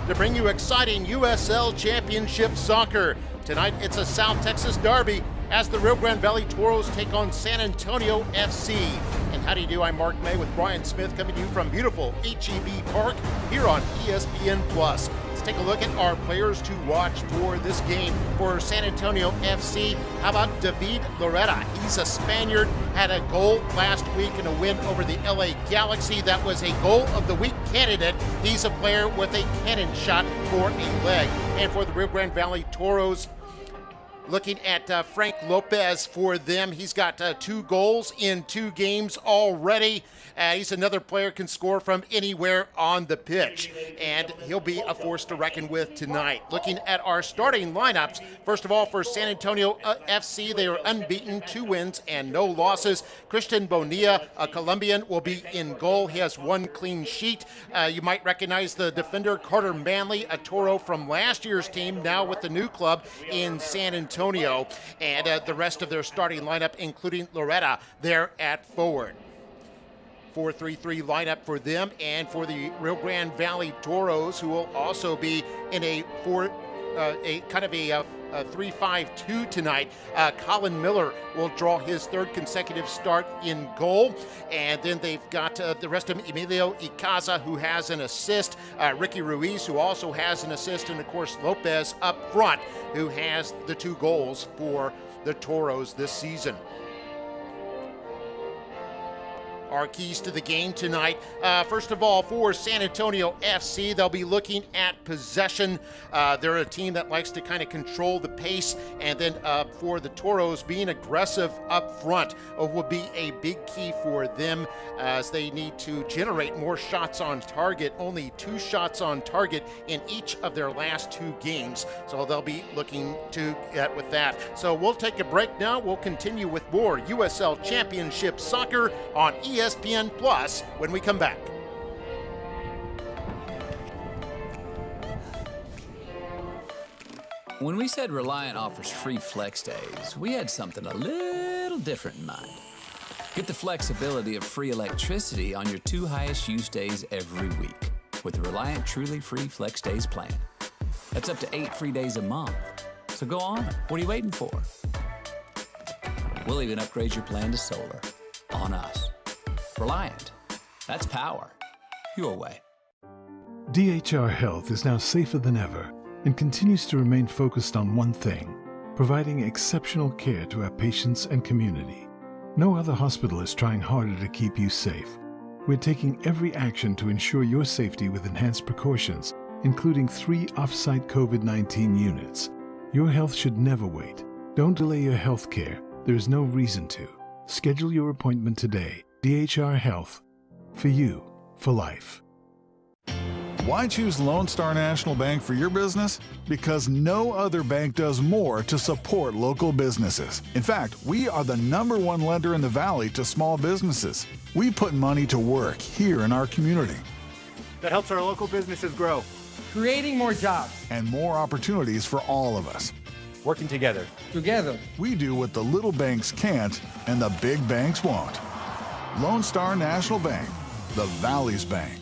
to bring you exciting USL Championship soccer. Tonight, it's a South Texas derby as the Rio Grande Valley Toros take on San Antonio FC. And how do you do? I'm Mark May with Brian Smith coming to you from beautiful HEB Park here on ESPN+. Let's take a look at our players to watch for this game. For San Antonio FC, how about David Loretta? He's a Spaniard, had a goal last week in a win over the LA Galaxy. That was a goal of the week candidate. He's a player with a cannon shot for a leg. And for the Rio Grande Valley Toros, looking at Frank Lopez for them, he's got 2 goals in 2 games already. He's another player can score from anywhere on the pitch, and he'll be a force to reckon with tonight. Looking at our starting lineups, first of all, for San Antonio FC, they are unbeaten, 2 wins and no losses. Christian Bonilla, a Colombian, will be in goal. He has 1 clean sheet. You might recognize the defender Carter Manley, a Toro from last year's team, now with the new club in San Antonio. And the rest of their starting lineup, including Loretta, there at forward. 4-3-3 lineup for them, and for the Rio Grande Valley Toros, who will also be in a 3-5-2 tonight. Colin Miller will draw his 3rd consecutive start in goal, and then they've got the rest of them: Emilio Icaza, who has an assist, Ricky Ruiz, who also has an assist, and of course Lopez up front, who has the 2 goals for the Toros this season. Our keys to the game tonight. First of all, for San Antonio FC, they'll be looking at possession. They're a team that likes to kind of control the pace. And then for the Toros, being aggressive up front will be a big key for them, as they need to generate more shots on target. Only 2 shots on target in each of their last 2 games. So they'll be looking to get with that. So we'll take a break now. We'll continue with more USL Championship Soccer on ESPN Plus when we come back. When we said Reliant offers free flex days, we had something a little different in mind. Get the flexibility of free electricity on your 2 highest use days every week with the Reliant Truly Free Flex Days plan. That's up to 8 free days a month. So go on. What are you waiting for? We'll even upgrade your plan to solar on us. Reliant. That's power. Your way. DHR Health is now safer than ever and continues to remain focused on one thing: providing exceptional care to our patients and community. No other hospital is trying harder to keep you safe. We're taking every action to ensure your safety with enhanced precautions, including 3 off-site COVID-19 units. Your health should never wait. Don't delay your health care. There is no reason to. Schedule your appointment today. DHR Health. For you, for life. Why choose Lone Star National Bank for your business? Because no other bank does more to support local businesses. In fact, we are the #1 lender in the Valley to small businesses. We put money to work here in our community. That helps our local businesses grow, creating more jobs and more opportunities for all of us. Working together. We do what the little banks can't and the big banks won't. Lone Star National Bank, the Valley's bank.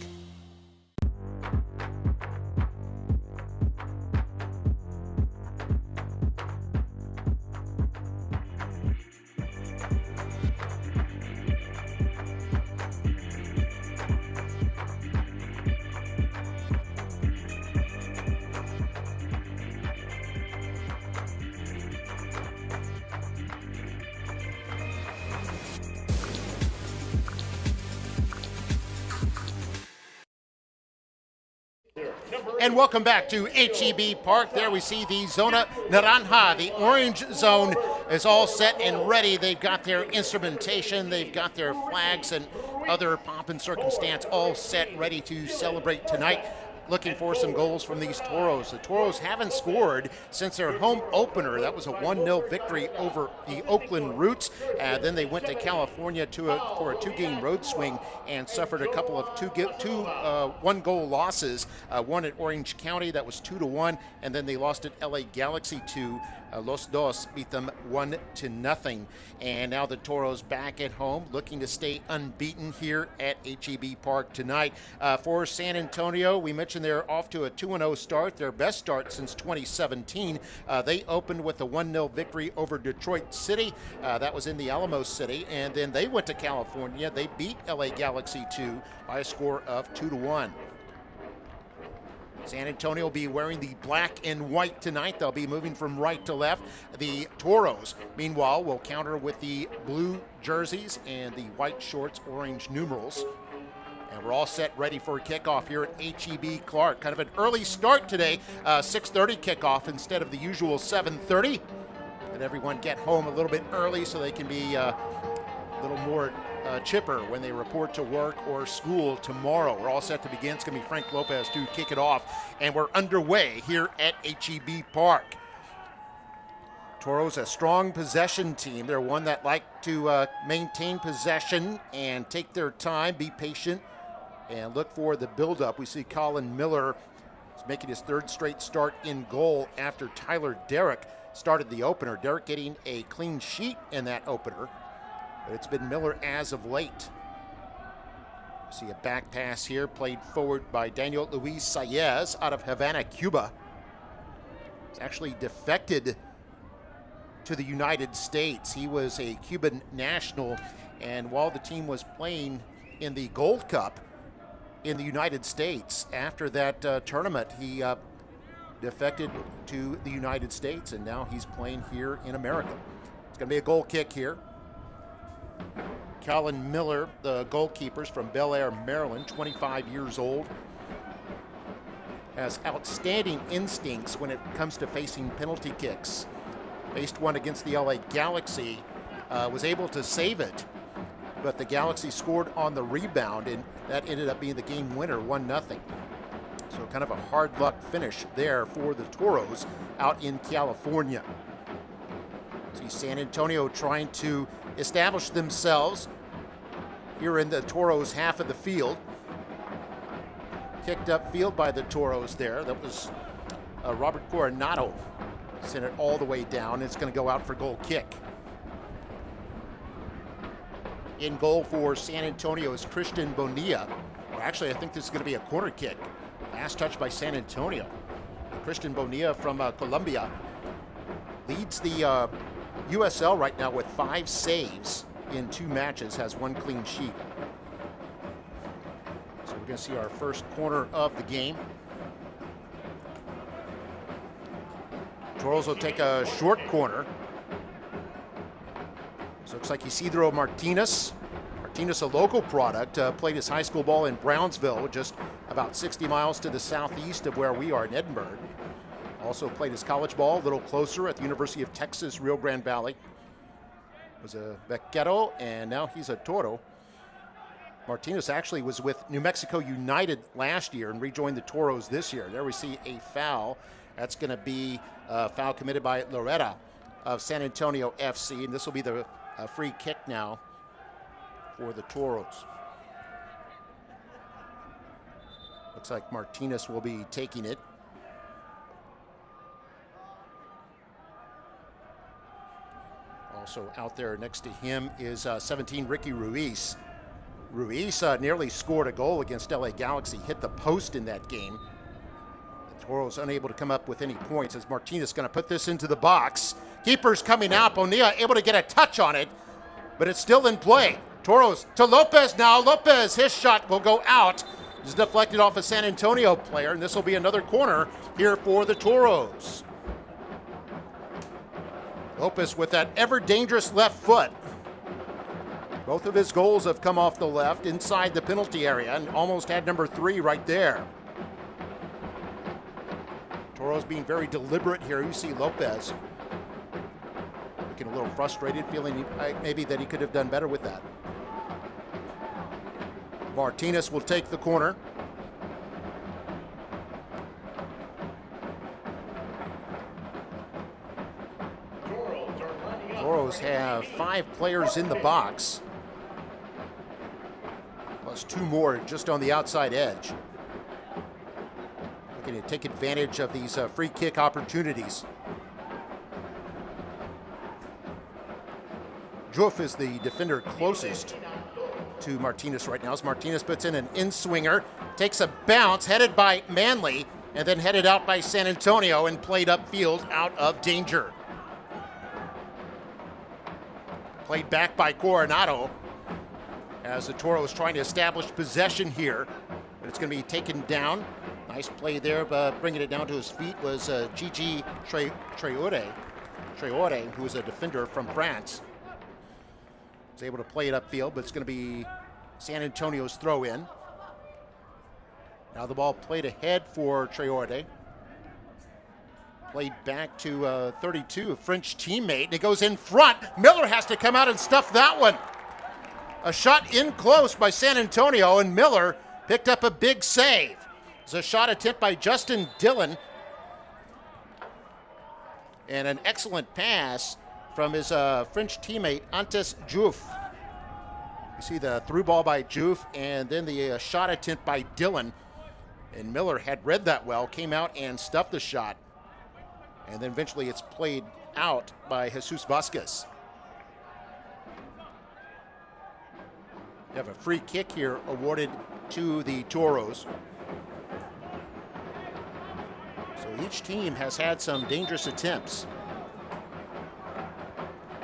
And welcome back to HEB Park. There we see the Zona Naranja, the orange zone, is all set and ready. They've got their instrumentation, they've got their flags and other pomp and circumstance all set, ready to celebrate tonight. Looking for some goals from these Toros. The Toros haven't scored since their home opener. That was a 1-0 victory over the Oakland Roots. Then they went to California for a 2-game road swing and suffered a couple of 1-goal losses. One at Orange County, that was 2-1, and then they lost at LA Galaxy to Los Dos beat them 1-0. And now the Toros back at home, looking to stay unbeaten here at HEB Park tonight. For San Antonio, we mentioned they're off to a 2-0 start, their best start since 2017. They opened with a 1-0 victory over Detroit City. That was in the Alamo City. And then they went to California. They beat LA Galaxy 2 by a score of 2-1. San Antonio will be wearing the black and white tonight. They'll be moving from right to left. The Toros, meanwhile, will counter with the blue jerseys and the white shorts, orange numerals. And we're all set, ready for a kickoff here at HEB Clark. Kind of an early start today, 6:30 kickoff instead of the usual 7:30. Let everyone get home a little bit early so they can be a little more chipper when they report to work or school tomorrow. We're all set to begin. It's going to be Frank Lopez to kick it off, and we're underway here at HEB Park. Toros, a strong possession team. They're one that like to maintain possession and take their time, be patient, and look for the buildup. We see Colin Miller is making his third straight start in goal after Tyler Derrick started the opener. Derrick getting a clean sheet in that opener. But it's been Miller as of late. See a back pass here played forward by Daniel Luis Saez out of Havana, Cuba. He's actually defected to the United States. He was a Cuban national, and while the team was playing in the Gold Cup in the United States, after that tournament, he defected to the United States, and now he's playing here in America. It's going to be a goal kick here. Colin Miller, the goalkeeper's from Bel Air, Maryland, 25 years old. Has outstanding instincts when it comes to facing penalty kicks. Faced one against the LA Galaxy, was able to save it, but the Galaxy scored on the rebound, and that ended up being the game winner, 1-0. So kind of a hard luck finish there for the Toros out in California. See San Antonio trying to establish themselves here in the Toros' half of the field. Kicked up field by the Toros there. That was Robert Coronado. Sent it all the way down. It's going to go out for goal kick. In goal for San Antonio is Christian Bonilla. Or actually, I think this is going to be a corner kick. Last touch by San Antonio. Christian Bonilla from Colombia leads the USL right now with 5 saves in 2 matches, has 1 clean sheet. So we're going to see our first corner of the game. Toros will take a short corner. So it looks like Isidro Martinez. Martinez, a local product, played his high school ball in Brownsville, just about 60 miles to the southeast of where we are in Edinburgh. Also played his college ball a little closer at the University of Texas, Rio Grande Valley. Was a Vaquero, and now he's a Toro. Martinez actually was with New Mexico United last year and rejoined the Toros this year. There we see a foul. That's going to be a foul committed by Loretta of San Antonio FC, and this will be the free kick now for the Toros. Looks like Martinez will be taking it. Also out there next to him is 17, Ricky Ruiz. Ruiz nearly scored a goal against LA Galaxy, hit the post in that game. The Toros unable to come up with any points as Martinez going to put this into the box. Keeper's coming out, Bonilla able to get a touch on it, but it's still in play. Toros to Lopez now. Lopez, his shot will go out. It's deflected off a San Antonio player, and this will be another corner here for the Toros. Lopez with that ever dangerous left foot. Both of his goals have come off the left inside the penalty area and almost had number 3 right there. Toros being very deliberate here. You see Lopez looking a little frustrated, feeling maybe that he could have done better with that. Martinez will take the corner. Toros have 5 players in the box, plus 2 more just on the outside edge. Looking to take advantage of these free kick opportunities. Joof is the defender closest to Martinez right now. As Martinez puts in an in-swinger, takes a bounce, headed by Manley, and then headed out by San Antonio and played upfield out of danger. Played back by Coronado as the Toros trying to establish possession here. But it's going to be taken down. Nice play there, but bringing it down to his feet was Gigi Traore, who is a defender from France. Was able to play it upfield, but it's going to be San Antonio's throw in. Now the ball played ahead for Traore. Played back to 32, a French teammate, and it goes in front. Miller has to come out and stuff that one. A shot in close by San Antonio, and Miller picked up a big save. It's a shot attempt by Justin Dillon. And an excellent pass from his French teammate, Antes Joof. You see the through ball by Joof, and then the shot attempt by Dillon. And Miller had read that well, came out and stuffed the shot. And then eventually it's played out by Jesus Vasquez. You have a free kick here awarded to the Toros. So each team has had some dangerous attempts.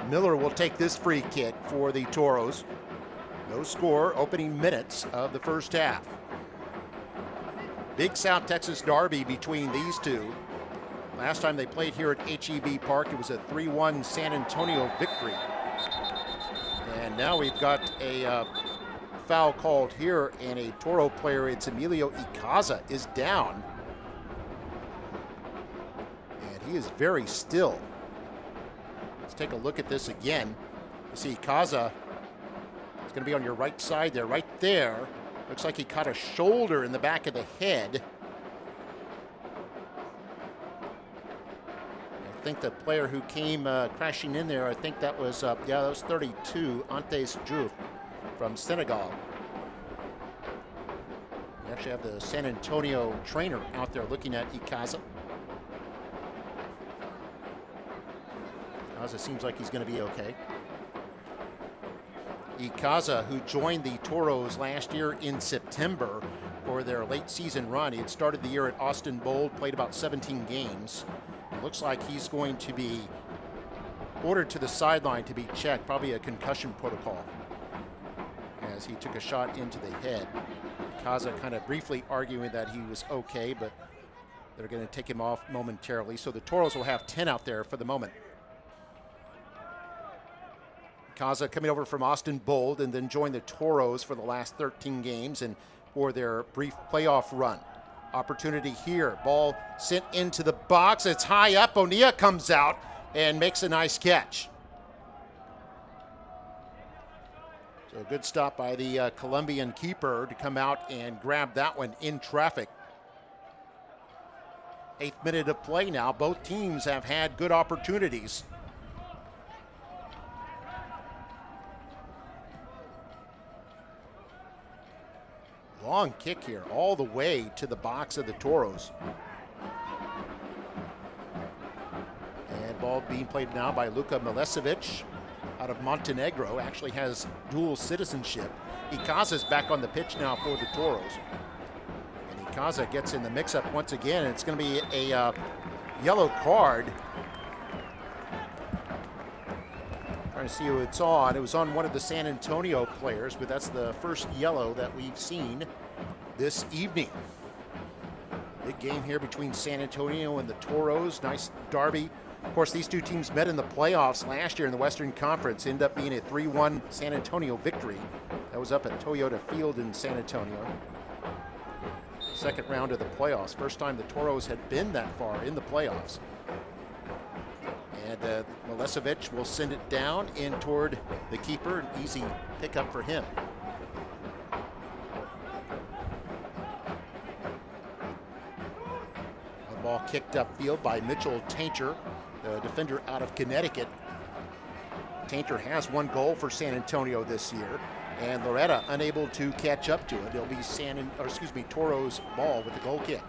Miller will take this free kick for the Toros. No score, opening minutes of the first half. Big South Texas derby between these two. Last time they played here at HEB Park, it was a 3-1 San Antonio victory. And now we've got a foul called here, and a Toro player, it's Emilio Icaza, is down. And he is very still. Let's take a look at this again. You see Icaza is going to be on your right side there, right there. Looks like he caught a shoulder in the back of the head. I think the player who came crashing in there, I think that was, that was 32, Antes Joof from Senegal. We actually have the San Antonio trainer out there looking at Icaza. Icaza seems like he's going to be okay. Icaza, who joined the Toros last year in September for their late season run. He had started the year at Austin Bold, played about 17 games. It looks like he's going to be ordered to the sideline to be checked, probably a concussion protocol, as he took a shot into the head. Icaza kind of briefly arguing that he was okay, but they're going to take him off momentarily. So the Toros will have 10 out there for the moment. Icaza coming over from Austin Bold and then joined the Toros for the last 13 games and for their brief playoff run. Opportunity here. Ball sent into the box. It's high up. Bonilla comes out and makes a nice catch. So a good stop by the Colombian keeper to come out and grab that one in traffic. 8th minute of play now. Both teams have had good opportunities. Long kick here, all the way to the box of the Toros. And ball being played now by Luka Milesevic out of Montenegro, actually has dual citizenship. Icaza's back on the pitch now for the Toros. And Icaza gets in the mix-up once again, and it's going to be a yellow card. Trying to see who it's on. It was on one of the San Antonio players, but that's the first yellow that we've seen this evening. Big game here between San Antonio and the Toros. Nice derby. Of course, these two teams met in the playoffs last year in the Western Conference. Ended up being a 3-1 San Antonio victory. That was up at Toyota Field in San Antonio. Second round of the playoffs. First time the Toros had been that far in the playoffs. And Milesevic will send it down in toward the keeper. An easy pickup for him. The ball kicked upfield by Mitchell Tainter, the defender out of Connecticut. Tainter has one goal for San Antonio this year, and Loretta unable to catch up to it. It'll be Toros ball with the goal kick.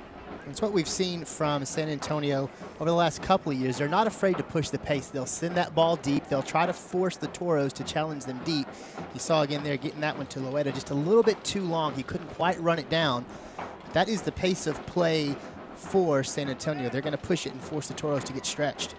It's what we've seen from San Antonio over the last couple of years. They're not afraid to push the pace. They'll send that ball deep. They'll try to force the Toros to challenge them deep. You saw again there getting that one to Loeta just a little bit too long. He couldn't quite run it down. That is the pace of play for San Antonio. They're going to push it and force the Toros to get stretched.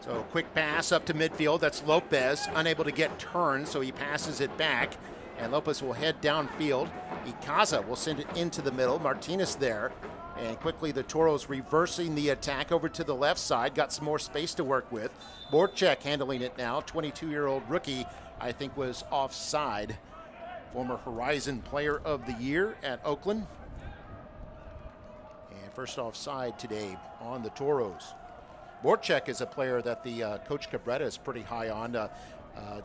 So quick pass up to midfield. That's Lopez, unable to get turned, so he passes it back. And Lopez will head downfield. Icaza will send it into the middle. Martinez there. And quickly the Toros reversing the attack over to the left side. Got some more space to work with. Borchek handling it now. 22-year-old rookie, I think, was offside. Former Horizon Player of the Year at Oakland. And first offside today on the Toros. Borchek is a player that the Coach Cabrera is pretty high on.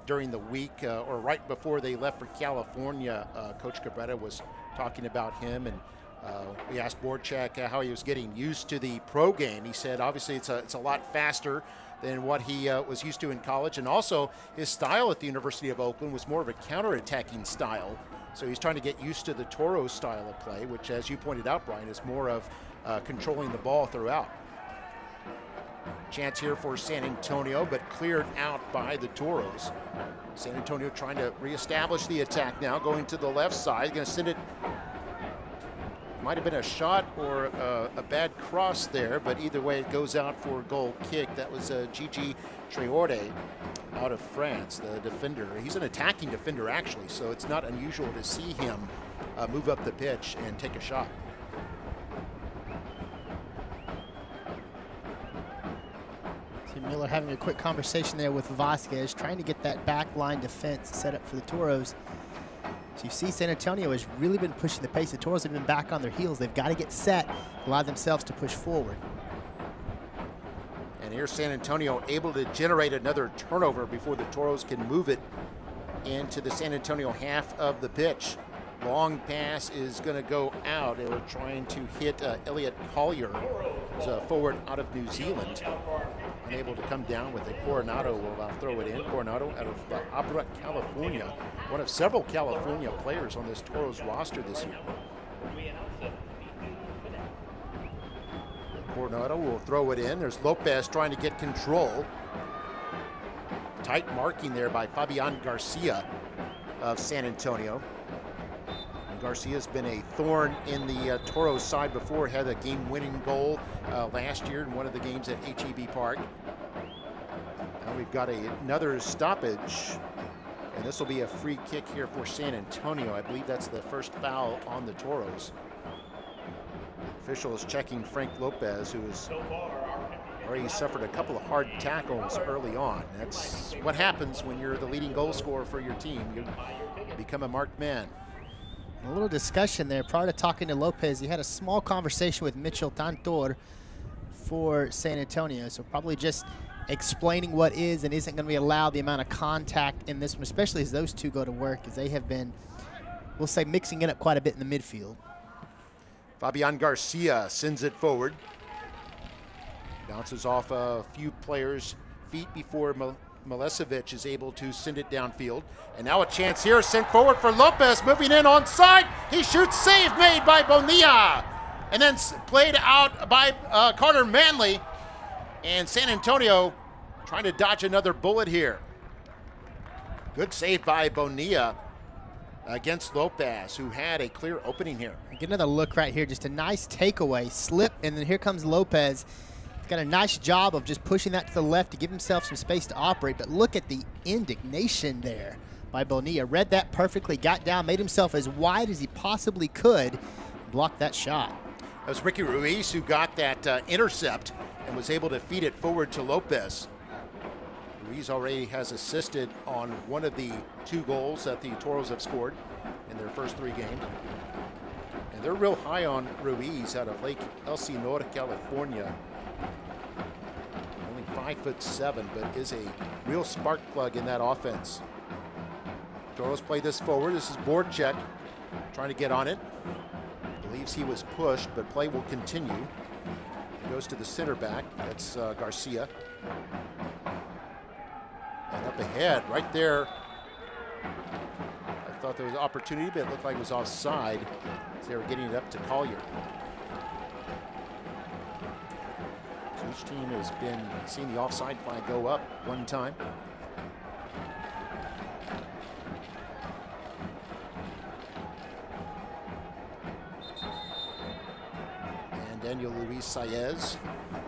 During the week or right before they left for California, Coach Cabrera was talking about him, and we asked Borchek how he was getting used to the pro game. He said obviously it's a lot faster than what he was used to in college, and also his style at the University of Oakland was more of a counter-attacking style. So he's trying to get used to the Toros style of play, which, as you pointed out, Brian, is more of controlling the ball throughout. Chance here for San Antonio, but cleared out by the Toros. San Antonio trying to reestablish the attack now, going to the left side. Going to send it. Might have been a shot or a bad cross there, but either way it goes out for a goal kick. That was Gigi Traoré out of France, the defender. He's an attacking defender, actually, so it's not unusual to see him move up the pitch and take a shot. Miller having a quick conversation there with Vasquez, trying to get that back line defense set up for the Toros. So you see San Antonio has really been pushing the pace. The Toros have been back on their heels. They've got to get set, allow themselves to push forward. And here's San Antonio able to generate another turnover before the Toros can move it into the San Antonio half of the pitch. Long pass is going to go out. They were trying to hit Elliot Collier, who's a forward out of New Zealand. Unable to come down with it. Coronado will throw it in. Coronado out of Abra, California. One of several California players on this Toros roster this year. Coronado will throw it in. There's Lopez trying to get control. Tight marking there by Fabian Garcia of San Antonio. Garcia's been a thorn in the Toros side before. Had a game-winning goal last year in one of the games at HEB Park. Now we've got another stoppage, and this will be a free kick here for San Antonio. I believe that's the first foul on the Toros. Official is checking Frank Lopez, who has already suffered a couple of hard tackles early on. That's what happens when you're the leading goal scorer for your team. You become a marked man. A little discussion there prior to talking to Lopez. He had a small conversation with Mitchell Tantor for San Antonio, so probably just explaining what is and isn't going to be allowed, the amount of contact in this one, especially as those two go to work, as they have been, we'll say, mixing it up quite a bit in the midfield. Fabian Garcia sends it forward. Bounces off a few players' feet before Milesevic is able to send it downfield. And now a chance here, sent forward for Lopez, moving in onside. He shoots, save made by Bonilla. And then played out by Carter Manley. And San Antonio trying to dodge another bullet here. Good save by Bonilla against Lopez, who had a clear opening here. Get another look right here, just a nice takeaway, slip, and then here comes Lopez. Got a nice job of just pushing that to the left to give himself some space to operate, but look at the indignation there by Bonilla. Read that perfectly, got down, made himself as wide as he possibly could, blocked that shot. That was Ricky Ruiz who got that intercept and was able to feed it forward to Lopez. Ruiz already has assisted on one of the 2 goals that the Toros have scored in their first 3 games. And they're real high on Ruiz out of Lake Elsinore, California. 5'7", but is a real spark plug in that offense. Toros play this forward. This is Borchek trying to get on it. Believes he was pushed, but play will continue. It goes to the center back. That's Garcia. And up ahead, right there. I thought there was an opportunity, but it looked like it was offside as they were getting it up to Collier. Each team has been seeing the offside flag go up one time. And Daniel Luis Saez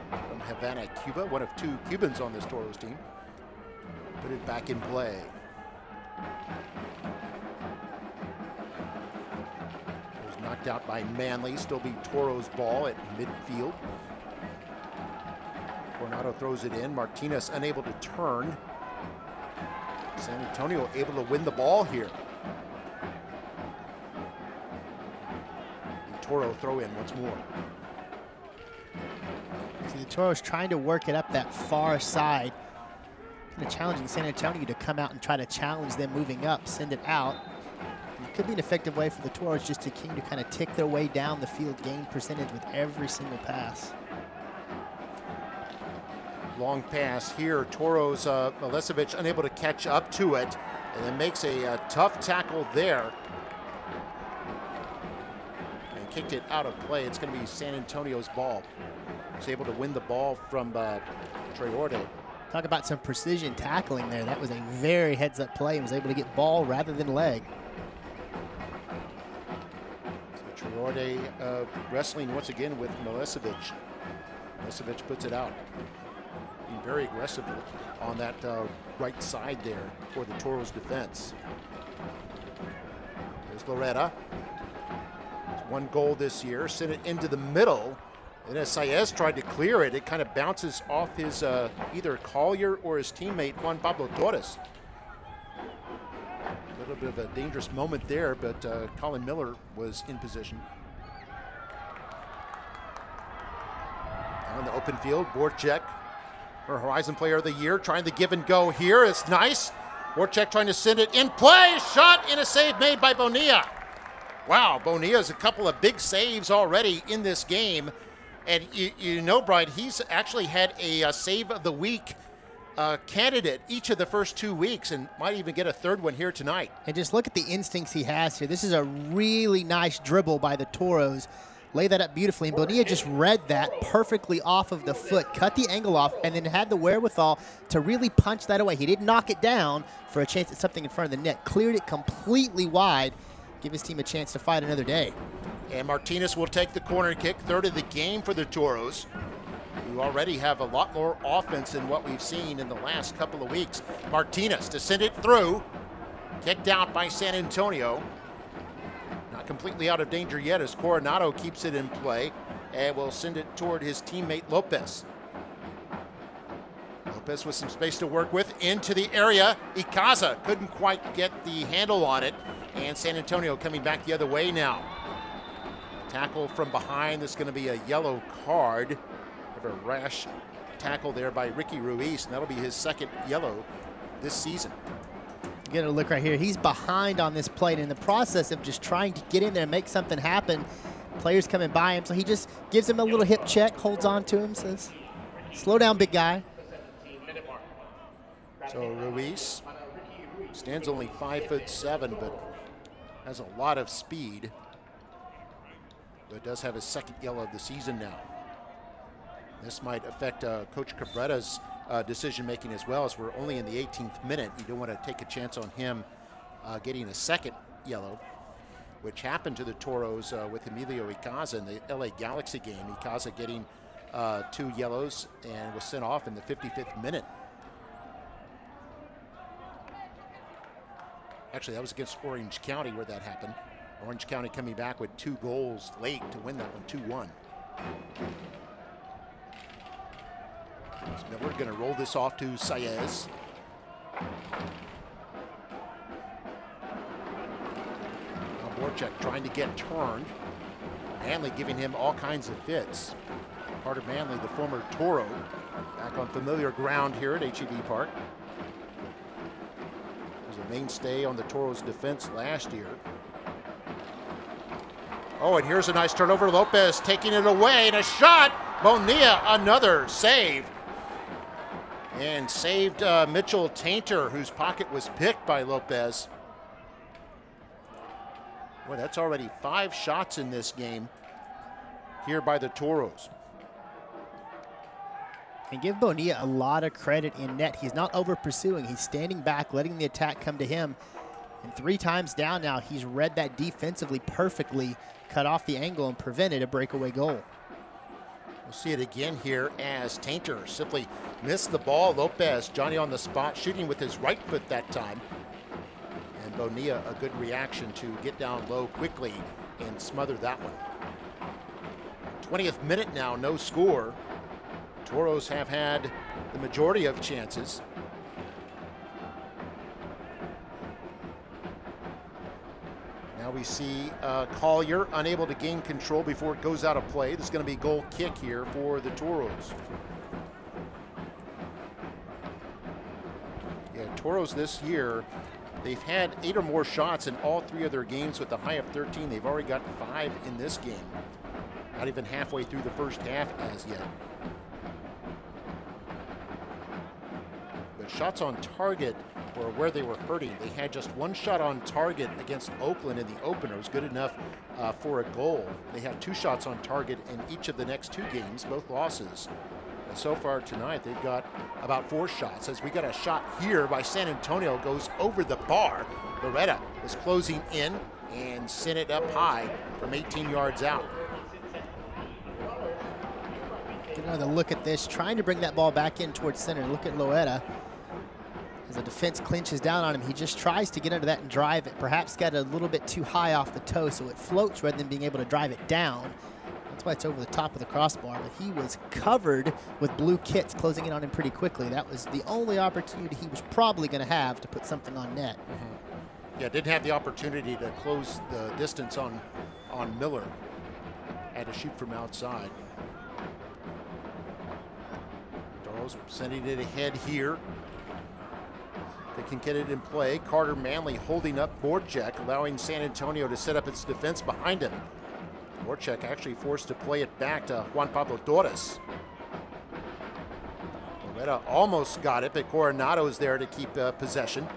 from Havana, Cuba, one of 2 Cubans on this Toros team. Put it back in play. It was knocked out by Manley. Still be Toros ball at midfield. Coronado throws it in. Martinez unable to turn. San Antonio able to win the ball here. The Toro throw in once more. See the Toros trying to work it up that far side. Kind of challenging San Antonio to come out and try to challenge them moving up, send it out. It could be an effective way for the Toros just to continue to kind of tick their way down the field, gain percentage with every single pass. Long pass here. Toros, Milicevic unable to catch up to it, and then makes a tough tackle there. And kicked it out of play. It's going to be San Antonio's ball. Was able to win the ball from Traoré. Talk about some precision tackling there. That was a very heads-up play and was able to get ball rather than leg. So Traoré wrestling once again with Milicevic. Milicevic puts it out. Being very aggressive on that right side there for the Toros defense. There's Loretta. 1 goal this year. Sent it into the middle. And as Saez tried to clear it, it kind of bounces off his either Collier or his teammate Juan Pablo Torres. A little bit of a dangerous moment there, but Colin Miller was in position. On the open field, Borchek, her Horizon Player of the Year, trying to give and go here. It's nice. Borchek trying to send it in play. Shot in a save made by Bonilla. Wow, Bonilla's a couple of big saves already in this game. And you know, Brian, he's actually had a Save of the Week candidate each of the first 2 weeks and might even get a 3rd one here tonight. And just look at the instincts he has here. This is a really nice dribble by the Toros. Lay that up beautifully, and Bonilla just read that perfectly off of the foot, cut the angle off, and then had the wherewithal to really punch that away. He didn't knock it down for a chance at something in front of the net. Cleared it completely wide. Give his team a chance to fight another day. And Martinez will take the corner kick, 3rd of the game for the Toros, who already have a lot more offense than what we've seen in the last couple of weeks. Martinez to send it through, kicked out by San Antonio. Not completely out of danger yet as Coronado keeps it in play and will send it toward his teammate Lopez. Lopez with some space to work with into the area. Icaza couldn't quite get the handle on it, and San Antonio coming back the other way now. Tackle from behind. This is going to be a yellow card. Have a rash tackle there by Ricky Ruiz, and that'll be his 2nd yellow this season. Get a look right here. He's behind on this play, and in the process of just trying to get in there and make something happen, players coming by him, so he just gives him a little hip check, holds on to him, says, slow down, big guy. So Ruiz stands only 5'7", but has a lot of speed. But does have his 2nd yellow of the season now. This might affect Coach Cabrera's decision-making as well, as we're only in the 18th minute. You don't want to take a chance on him getting a 2nd yellow, which happened to the Toros with Emilio Icaza in the LA Galaxy game. Icaza getting 2 yellows and was sent off in the 55th minute. Actually, that was against Orange County where that happened. Orange County coming back with 2 goals late to win that one, 2-1. Miller going to roll this off to Saez. Now Borchek trying to get turned. Manley giving him all kinds of fits. Carter Manley, the former Toro, back on familiar ground here at HEB Park. Was a mainstay on the Toros' defense last year. Oh, and here's a nice turnover. Lopez taking it away, and a shot. Bonilla, another save. And saved Mitchell Tainter, whose pocket was picked by Lopez. Boy, that's already 5 shots in this game here by the Toros. And give Bonilla a lot of credit in net. He's not over pursuing. He's standing back, letting the attack come to him. And 3 times down now, he's read that defensively perfectly, cut off the angle and prevented a breakaway goal. We'll see it again here as Tainter simply missed the ball. Lopez, Johnny on the spot, shooting with his right foot that time. And Bonilla, a good reaction to get down low quickly and smother that one. 20th minute now, no score. Toros have had the majority of chances. Now we see Collier unable to gain control before it goes out of play. There's going to be a goal kick here for the Toros. Yeah, Toros this year, they've had 8 or more shots in all 3 of their games with a high of 13. They've already got 5 in this game. Not even halfway through the first half as yet. But shots on target were where they were hurting. They had just 1 shot on target against Oakland in the opener. It was good enough for a goal. They had 2 shots on target in each of the next 2 games, both losses. And so far tonight, they've got about 4 shots. As we got a shot here by San Antonio, goes over the bar. Loretta is closing in and sent it up high from 18 yards out. Get another look at this, trying to bring that ball back in towards center. Look at Loetta. As the defense clinches down on him, he just tries to get under that and drive it. Perhaps got a little bit too high off the toe, so it floats rather than being able to drive it down. That's why it's over the top of the crossbar, but he was covered with blue kits closing in on him pretty quickly. That was the only opportunity he was probably going to have to put something on net. Yeah, didn't have the opportunity to close the distance on Miller. Had to shoot from outside. Toros sending it ahead here. They can get it in play. Carter Manley holding up Borchek, allowing San Antonio to set up its defense behind him. Borchek actually forced to play it back to Juan Pablo Toros. Loretta almost got it, but Coronado is there to keep possession.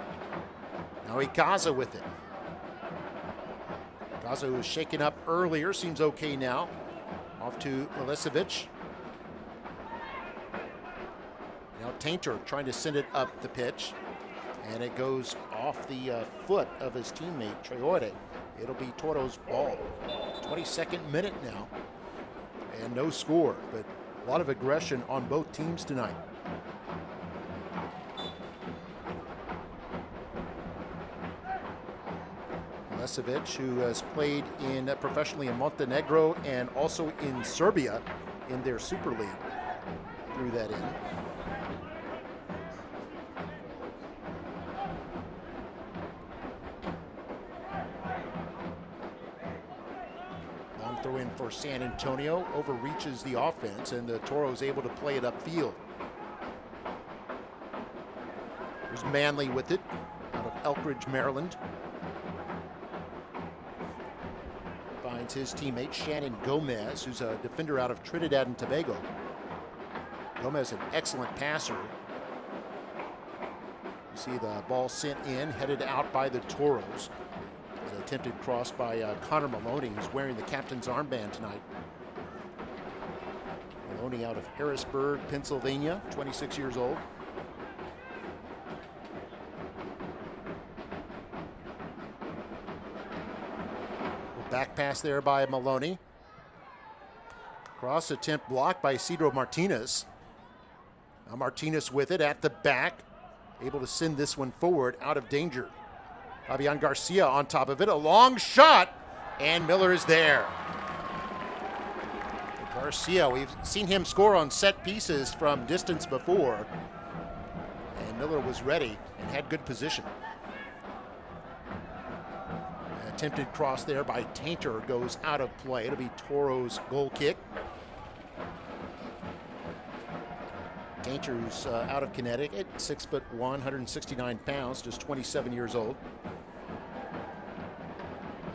Now Ikaza with it. Ikaza, who was shaken up earlier, seems okay now. Off to Milicevic. Now Tainter trying to send it up the pitch. And it goes off the foot of his teammate, Traore. It'll be Toros' ball. 22nd minute now. And no score, but a lot of aggression on both teams tonight. Milicevic, who has played professionally in Montenegro and also in Serbia in their Super League, threw that in. Throw in for San Antonio, overreaches the offense, and the Toros able to play it upfield. There's Manley with it, out of Elkridge, Maryland. Finds his teammate Shannon Gomez, who's a defender out of Trinidad and Tobago. Gomez, an excellent passer. You see the ball sent in, headed out by the Toros. Attempted cross by Connor Maloney, who's wearing the captain's armband tonight. Maloney out of Harrisburg, Pennsylvania, 26 years old. Back pass there by Maloney. Cross attempt blocked by Isidro Martinez. Now Martinez with it at the back, able to send this one forward out of danger. Fabian Garcia on top of it, a long shot, and Miller is there. Garcia, we've seen him score on set pieces from distance before, and Miller was ready and had good position. An attempted cross there by Tainter goes out of play. It'll be Toros' goal kick. Tainter, who's out of Connecticut, 6'1", 169 pounds, just 27 years old.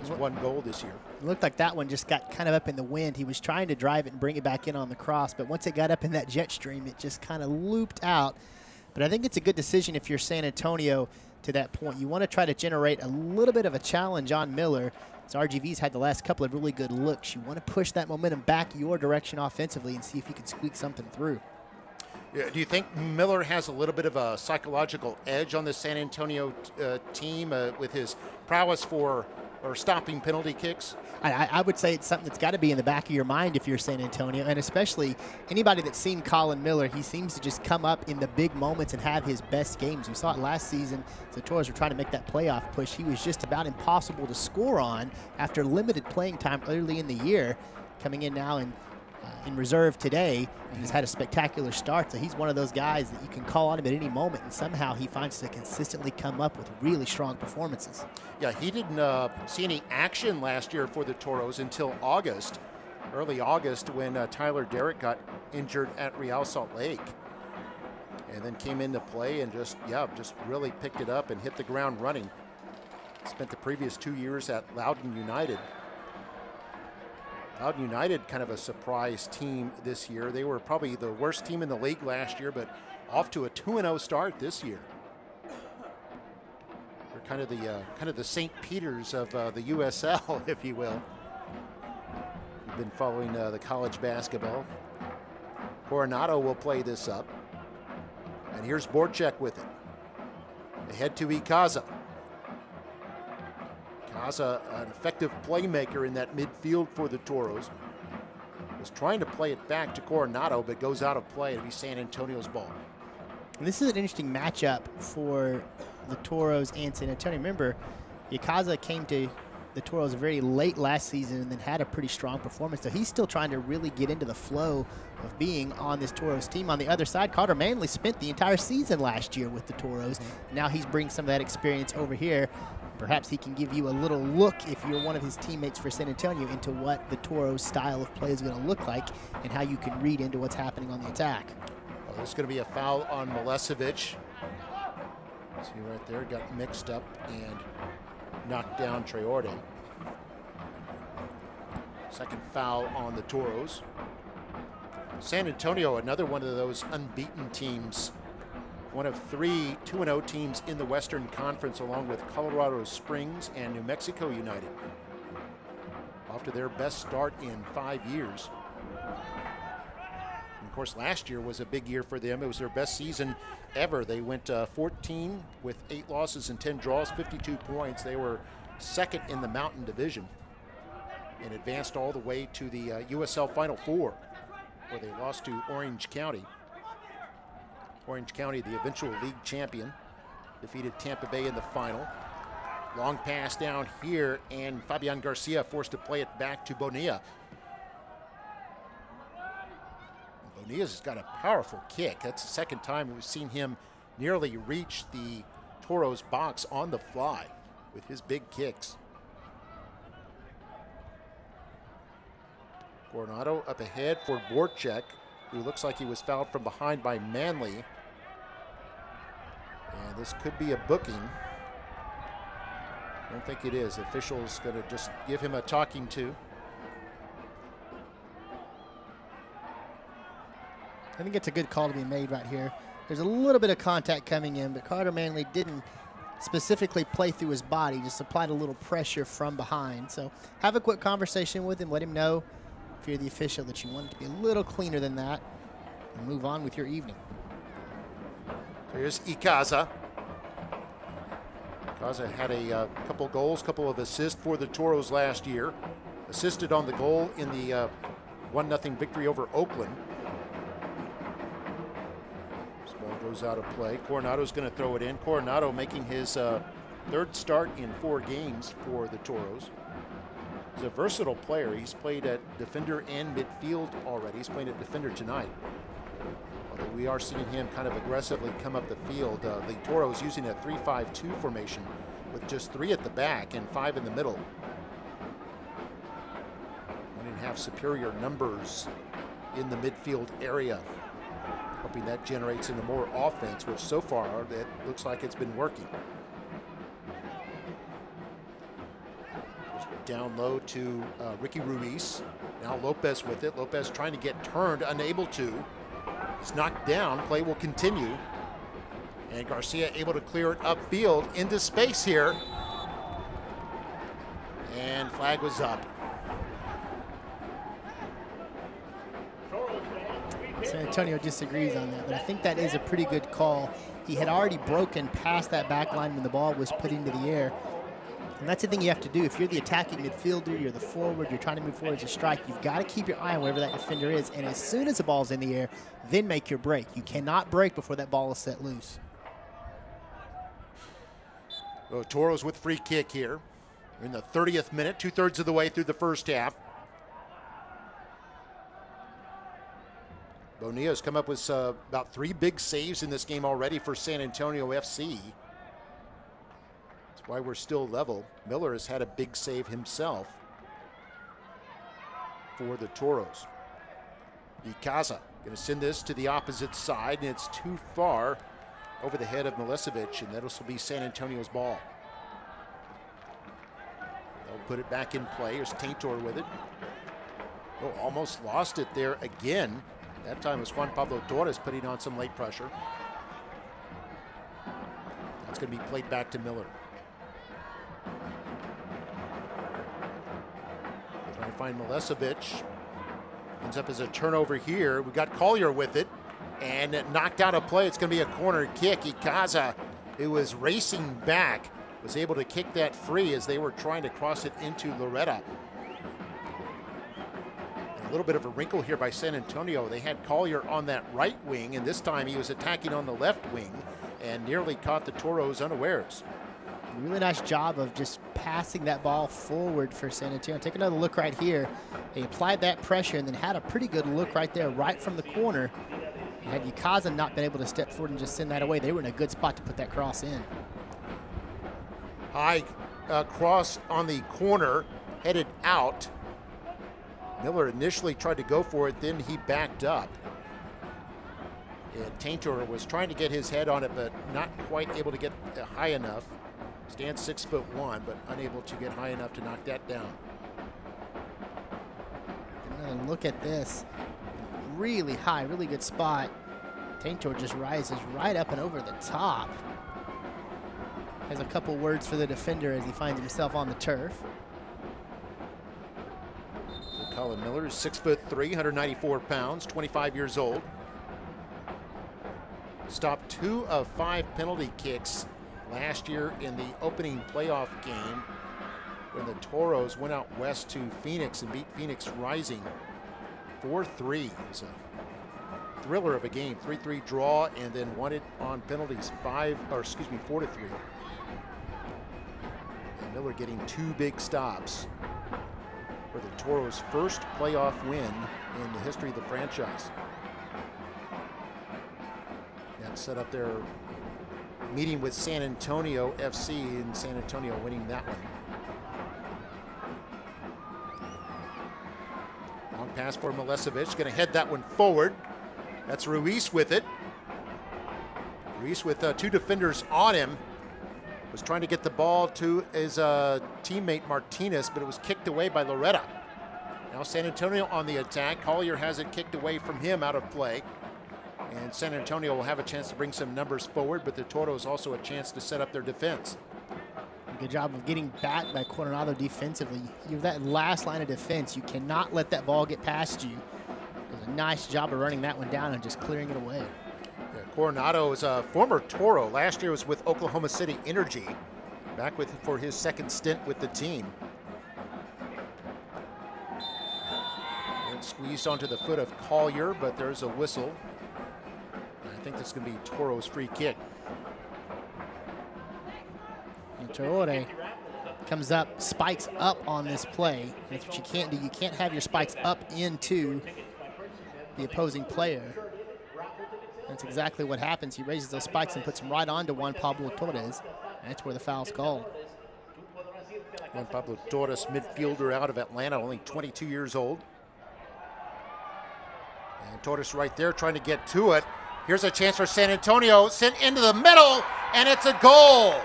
He's 1 goal this year. It looked like that one just got kind of up in the wind. He was trying to drive it and bring it back in on the cross, but once it got up in that jet stream, it just kind of looped out. But I think it's a good decision if you're San Antonio to that point. You want to try to generate a little bit of a challenge on Miller. As RGV's had the last couple of really good looks, you want to push that momentum back your direction offensively and see if you can squeak something through. Yeah, do you think Miller has a little bit of a psychological edge on the San Antonio team with his prowess for stopping penalty kicks? I would say it's something that's got to be in the back of your mind if you're San Antonio, and especially anybody that's seen Colin Miller. He seems to just come up in the big moments and have his best games. We saw it last season. The Toros were trying to make that playoff push. He was just about impossible to score on after limited playing time early in the year. Coming in now in reserve today, and has had a spectacular start. So he's one of those guys that you can call on him at any moment, and somehow he finds to consistently come up with really strong performances. Yeah, he didn't see any action last year for the Toros until August, early August, when Tyler Derrick got injured at Real Salt Lake, and then came into play and just really picked it up and hit the ground running. Spent the previous 2 years at Loudoun United. Loudoun United, kind of a surprise team this year. They were probably the worst team in the league last year, but off to a 2-0 start this year. They're kind of the St. Peter's of the USL, if you will. We've been following the college basketball. Coronado will play this up, and here's Borchek with it. Ahead to Ikaza. Ikaza, an effective playmaker in that midfield for the Toros. Was trying to play it back to Coronado, but goes out of play. It'll be San Antonio's ball. And this is an interesting matchup for the Toros and San Antonio. Remember, Ikaza came to the Toros very late last season and then had a pretty strong performance. So he's still trying to really get into the flow of being on this Toros team. On the other side, Carter Manley spent the entire season last year with the Toros. Now he's bringing some of that experience over here. Perhaps he can give you a little look, if you're one of his teammates for San Antonio, into what the Toros style of play is going to look like and how you can read into what's happening on the attack. Well, there's going to be a foul on Milesevic. See right there, got mixed up and knocked down Traoré. Second foul on the Toros. San Antonio, another one of those unbeaten teams. One of 3 2-0 teams in the Western Conference, along with Colorado Springs and New Mexico United. Off to their best start in 5 years. And of course, last year was a big year for them. It was their best season ever. They went 14 with 8 losses and 10 draws, 52 points. They were second in the Mountain Division and advanced all the way to the USL Final Four, where they lost to Orange County. Orange County, the eventual league champion, defeated Tampa Bay in the final. Long pass down here, and Fabian Garcia forced to play it back to Bonilla. Bonilla's got a powerful kick. That's the second time we've seen him nearly reach the Toros box on the fly with his big kicks. Coronado up ahead for Borchek, who looks like he was fouled from behind by Manley. And this could be a booking. I don't think it is. The official's going to just give him a talking to. I think it's a good call to be made right here. There's a little bit of contact coming in, but Carter Manley didn't specifically play through his body, just applied a little pressure from behind. So have a quick conversation with him. Let him know, if you're the official, that you want it to be a little cleaner than that, and move on with your evening. Here's Ikaza. Ikaza had a couple goals, couple of assists for the Toros last year. Assisted on the goal in the 1-0 victory over Oakland. This ball goes out of play. Coronado's going to throw it in. Coronado making his third start in 4 games for the Toros. He's a versatile player. He's played at defender and midfield already. He's playing at defender tonight. Although we are seeing him kind of aggressively come up the field. The Toros using a 3-5-2 formation with just 3 at the back and 5 in the middle. One and a half superior numbers in the midfield area. Hoping that generates into more offense, which so far it looks like it's been working. Down low to Ricky Ruiz. Now Lopez with it. Lopez trying to get turned, unable to. He's knocked down. Play will continue. And Garcia able to clear it upfield into space here. And flag was up. San Antonio disagrees on that, but I think that is a pretty good call. He had already broken past that back line when the ball was put into the air. And that's the thing you have to do. If you're the attacking midfielder, you're the forward, you're trying to move forward as a strike, you've got to keep your eye on wherever that defender is. And as soon as the ball's in the air, then make your break. You cannot break before that ball is set loose. Well, Toros with free kick here. We're in the 30th minute, 2/3 of the way through the first half. Bonilla's come up with about 3 big saves in this game already for San Antonio FC. That's why we're still level. Miller has had a big save himself for the Toros. Icaza going to send this to the opposite side, and it's too far over the head of Milicevic, and that'll be San Antonio's ball. They'll put it back in play. Here's Taintor with it. Oh, almost lost it there again. That time it was Juan Pablo Torres putting on some late pressure. That's going to be played back to Miller. Trying to find Milicevic. Ends up as a turnover here. We got Collier with it. And it knocked out a play. It's going to be a corner kick. Icaza, who was racing back, was able to kick that free as they were trying to cross it into Loretta. A little bit of a wrinkle here by San Antonio. They had Collier on that right wing, and this time he was attacking on the left wing and nearly caught the Toros unawares. A really nice job of just passing that ball forward for San Antonio. Take another look right here. They applied that pressure and then had a pretty good look right there, right from the corner. Had Icaza not been able to step forward and just send that away, they were in a good spot to put that cross in. High cross on the corner, headed out. Miller initially tried to go for it, then he backed up. And Taintor was trying to get his head on it, but not quite able to get high enough. Stands 6'1", but unable to get high enough to knock that down. Another look at this. Really high, really good spot. Taintor just rises right up and over the top. Has a couple words for the defender as he finds himself on the turf. Colin Miller is 6'3", 194 pounds, 25 years old. Stopped 2 of 5 penalty kicks last year in the opening playoff game when the Toros went out west to Phoenix and beat Phoenix Rising 4-3. It was a thriller of a game, 3-3 draw, and then won it on penalties 4-3. And Miller getting 2 big stops for the Toros' first playoff win in the history of the franchise. That set up their meeting with San Antonio FC, and San Antonio winning that one. Long pass for Milicevic, going to head that one forward. That's Ruiz with it. Ruiz with 2 defenders on him. Was trying to get the ball to his teammate Martinez, but it was kicked away by Loretta. Now San Antonio on the attack. Collier has it kicked away from him out of play. And San Antonio will have a chance to bring some numbers forward, but the Toros also a chance to set up their defense. Good job of getting back by Coronado defensively. You have that last line of defense. You cannot let that ball get past you. Does a nice job of running that one down and just clearing it away. Coronado is a former Toro. Last year was with Oklahoma City Energy. Back for his second stint with the team. And squeezed onto the foot of Collier, but there's a whistle. And I think this is going to be Toro's free kick. And Torore comes up, spikes up on this play. And that's what you can't do. You can't have your spikes up into the opposing player. That's exactly what happens. He raises those spikes and puts them right onto Juan Pablo Torres. And that's where the foul's called. Juan Pablo Torres, midfielder out of Atlanta, only 22 years old. And Torres right there trying to get to it. Here's a chance for San Antonio, sent into the middle, and it's a goal.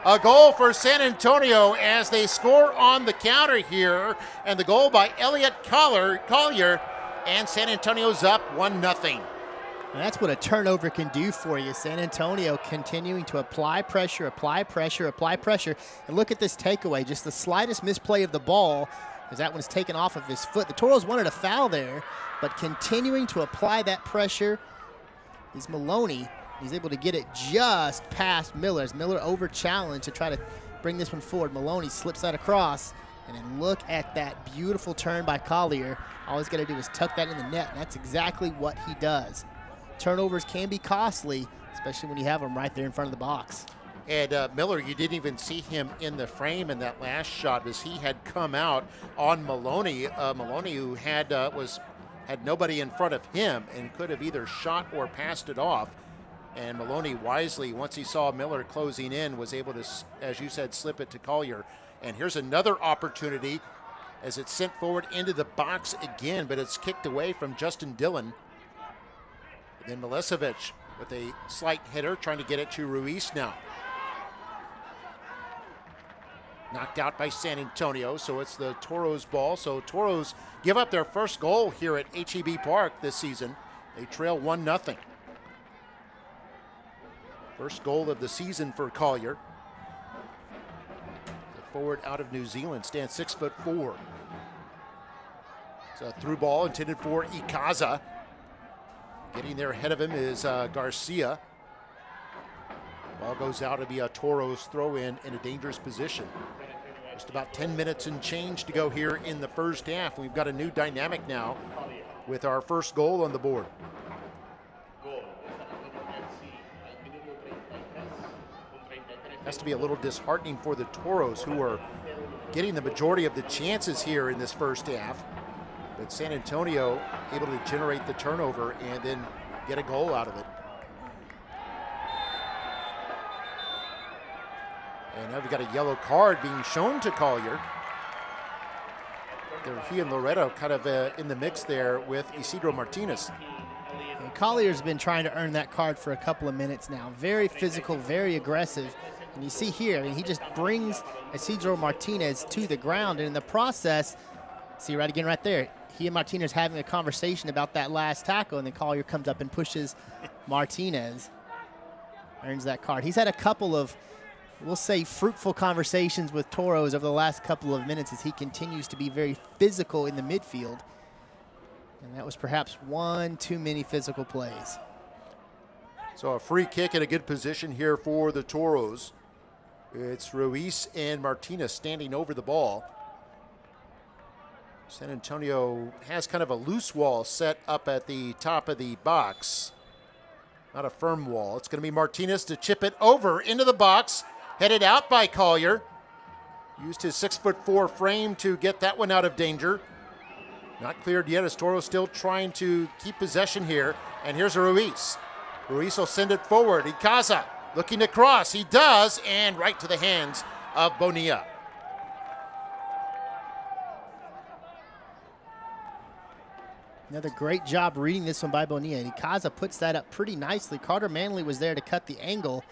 A goal for San Antonio as they score on the counter here. And the goal by Elliot Collier, and San Antonio's up 1-0. And that's what a turnover can do for you. San Antonio continuing to apply pressure, apply pressure, apply pressure. And look at this takeaway, just the slightest misplay of the ball, as that one's taken off of his foot. The Toros wanted a foul there, but continuing to apply that pressure is Maloney. He's able to get it just past Miller as Miller over-challenged to try to bring this one forward. Maloney slips that across, and then look at that beautiful turn by Collier. All he's got to do is tuck that in the net, and that's exactly what he does. Turnovers can be costly, especially when you have them right there in front of the box. And Miller, you didn't even see him in the frame in that last shot as he had come out on Maloney. Maloney, who had nobody in front of him and could have either shot or passed it off. And Maloney wisely, once he saw Miller closing in, was able to, as you said, slip it to Collier. And here's another opportunity as it's sent forward into the box again, but it's kicked away from Justin Dillon. And then Milicevic with a slight hitter, trying to get it to Ruiz now. Knocked out by San Antonio, so it's the Toros ball. So Toros give up their first goal here at HEB Park this season. They trail 1-0. First goal of the season for Collier. The forward out of New Zealand stands 6'4". It's a through ball intended for Ikaza. Getting there ahead of him is Garcia. Ball goes out to be a Toros throw-in a dangerous position. Just about 10 minutes and change to go here in the first half. We've got a new dynamic now with our first goal on the board. Has to be a little disheartening for the Toros, who are getting the majority of the chances here in this first half. But San Antonio able to generate the turnover and then get a goal out of it. And now we've got a yellow card being shown to Collier. He and Loretto kind of in the mix there with Isidro Martinez. And Collier's been trying to earn that card for a couple of minutes now. Very physical, very aggressive. And you see here, I mean, he just brings Isidro Martinez to the ground. And in the process, see right again right there, he and Martinez having a conversation about that last tackle, and then Collier comes up and pushes Martinez. Earns that card. He's had a couple of, we'll say, fruitful conversations with Toros over the last couple of minutes as he continues to be very physical in the midfield. And that was perhaps one too many physical plays. So a free kick in a good position here for the Toros. It's Ruiz and Martinez standing over the ball. San Antonio has kind of a loose wall set up at the top of the box. Not a firm wall. It's going to be Martinez to chip it over into the box. Headed out by Collier. Used his 6'4" frame to get that one out of danger. Not cleared yet as Toros still trying to keep possession here. And here's Ruiz. Ruiz will send it forward. Ikaza looking to cross. He does, and right to the hands of Bonilla. Another great job reading this one by Bonilla. Ikaza puts that up pretty nicely. Carter Manley was there to cut the angle.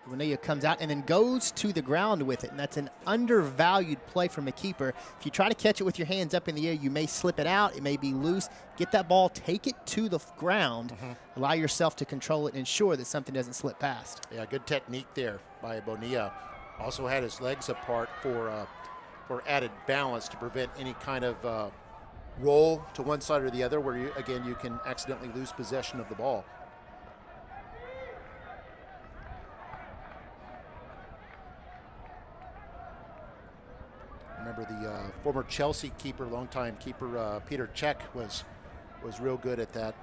Bonilla comes out and then goes to the ground with it, and that's an undervalued play from a keeper. If you try to catch it with your hands up in the air, you may slip it out. It may be loose. Get that ball, take it to the ground, allow yourself to control it, and ensure that something doesn't slip past. Yeah, good technique there by Bonilla. Also had his legs apart for added balance to prevent any kind of roll to one side or the other where, you can accidentally lose possession of the ball. Remember the former Chelsea keeper, longtime keeper, Peter Cech was real good at that.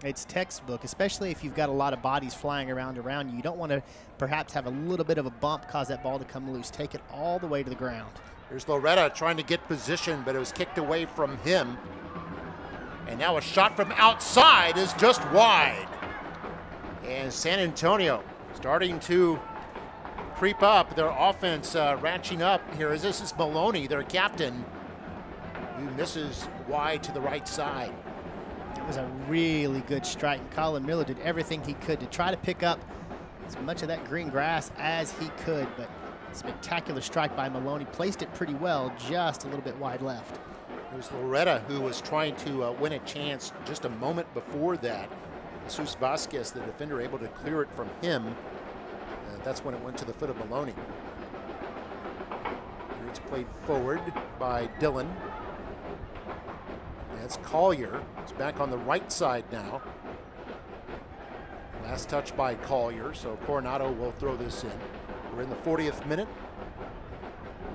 It's textbook, especially if you've got a lot of bodies flying around you. You don't want to perhaps have a little bit of a bump cause that ball to come loose. Take it all the way to the ground. There's Loretta trying to get position, but it was kicked away from him. And now a shot from outside is just wide. And San Antonio starting to creep up. Their offense ratcheting up here. This is Maloney, their captain, who misses wide to the right side. It was a really good strike. Colin Miller did everything he could to try to pick up as much of that green grass as he could, but spectacular strike by Maloney. Placed it pretty well, just a little bit wide left. It was Loretta who was trying to win a chance just a moment before that. Jesus Vasquez, the defender, able to clear it from him. That's when it went to the foot of Maloney. It's played forward by Dillon. That's Collier. It's back on the right side now. Last touch by Collier, so Coronado will throw this in. We're in the 40th minute.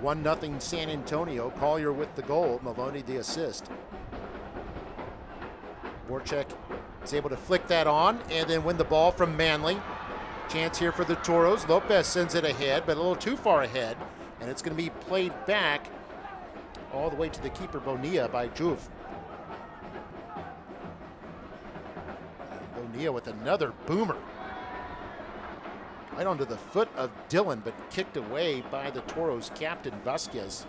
1-0 San Antonio. Collier with the goal, Maloney the assist. Borchek is able to flick that on and then win the ball from Manley. Chance here for the Toros. Lopez sends it ahead, but a little too far ahead. And it's going to be played back all the way to the keeper, Bonilla, by Juve. Bonilla with another boomer. Right onto the foot of Dillon, but kicked away by the Toros captain, Vasquez.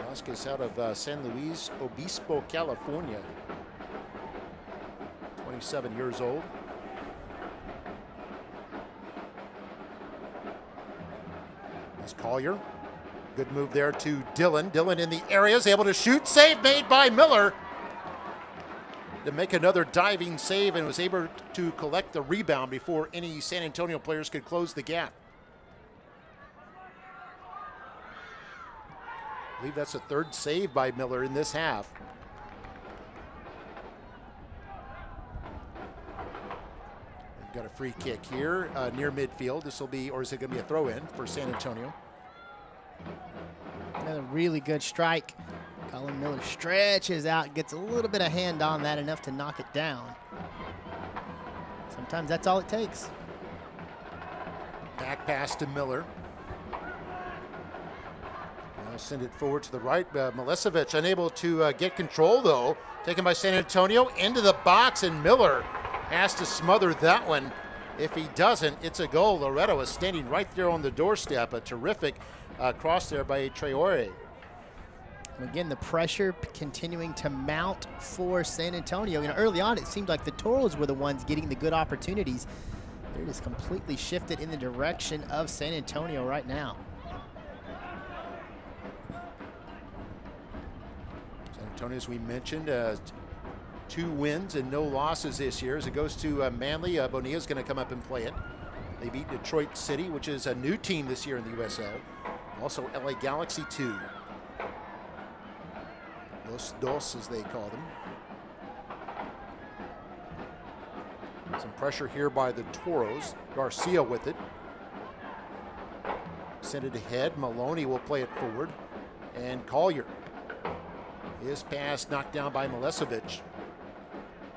Vasquez out of San Luis Obispo, California. 27 years old. There's Collier. Good move there to Dillon. Dillon in the area is able to shoot. Save made by Miller. To make another diving save and was able to collect the rebound before any San Antonio players could close the gap. I believe that's the third save by Miller in this half. We've got a free kick here near midfield. This will be, or is it going to be a throw in for San Antonio? Another really good strike. Colin Miller stretches out, gets a little bit of hand on that, enough to knock it down. Sometimes that's all it takes. Back pass to Miller. Now send it forward to the right. Milicevic unable to get control, though. Taken by San Antonio into the box, and Miller has to smother that one. If he doesn't, it's a goal. Loretto is standing right there on the doorstep. A terrific cross there by Traore. Again, the pressure continuing to mount for San Antonio. You know, early on, it seemed like the Toros were the ones getting the good opportunities. They're just completely shifted in the direction of San Antonio right now. San Antonio, as we mentioned, 2 wins and no losses this year. As it goes to Manley, Bonilla is going to come up and play it. They beat Detroit City, which is a new team this year in the USL. Also LA Galaxy 2. Los Dos, as they call them. Some pressure here by the Toros. Garcia with it. Send it ahead. Maloney will play it forward. And Collier. His pass knocked down by Milicevic.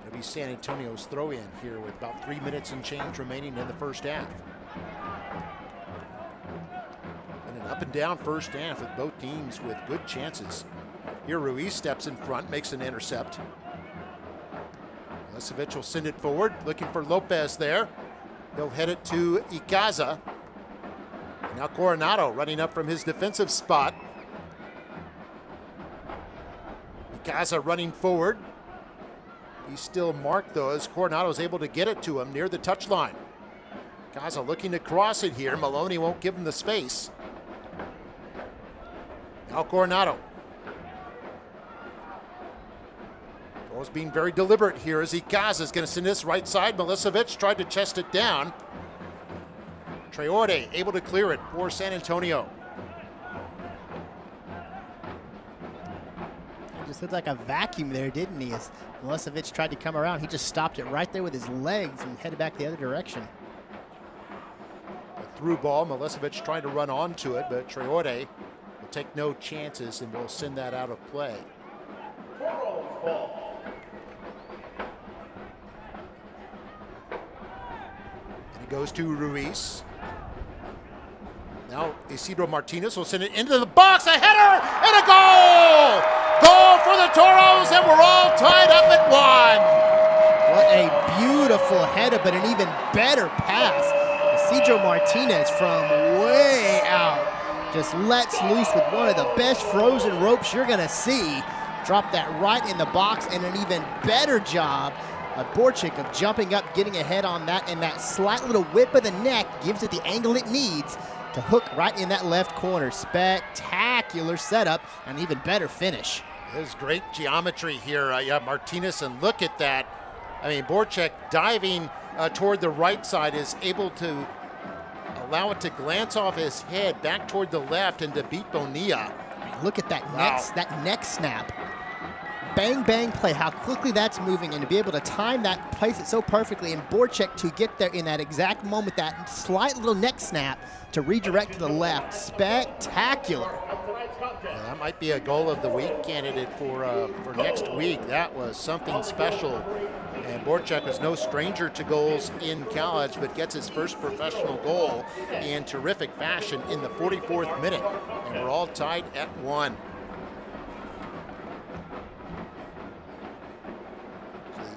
It'll be San Antonio's throw-in here with about 3 minutes and change remaining in the first half. And an up and down first half with both teams with good chances. Here Ruiz steps in front, makes an intercept. Milicevic will send it forward, looking for Lopez there. He'll head it to Icaza. And now Coronado running up from his defensive spot. Icaza running forward. He's still marked, though, as Coronado is able to get it to him near the touchline. Icaza looking to cross it here. Maloney won't give him the space. Now Coronado. Toros being very deliberate here as Icaza is going to send this right side. Milicevic tried to chest it down. Traore able to clear it for San Antonio. It just looked like a vacuum there, didn't he? As Milicevic tried to come around, he just stopped it right there with his legs and headed back the other direction. A through ball. Milicevic trying to run onto it, but Traore will take no chances and will send that out of play. Goes to Ruiz. Now Isidro Martinez will send it into the box. A header and a goal! Goal for the Toros, and we're all tied up at 1. What a beautiful header, but an even better pass. Isidro Martinez from way out just lets loose with one of the best frozen ropes you're going to see. Drop that right in the box, and an even better job Borchek of jumping up, getting ahead on that, and that slight little whip of the neck gives it the angle it needs to hook right in that left corner. Spectacular setup and even better finish. There's great geometry here. Martinez, and look at that. I mean, Borchek diving toward the right side is able to allow it to glance off his head back toward the left and to beat Bonilla. Look at that neck snap. Bang, bang play, how quickly that's moving, and to be able to time that, place it so perfectly, and Borchek to get there in that exact moment, that slight little neck snap to redirect to the left. Spectacular. Yeah, that might be a goal of the week candidate for next week. That was something special. And Borchek was no stranger to goals in college, but gets his first professional goal in terrific fashion in the 44th minute. And we're all tied at 1.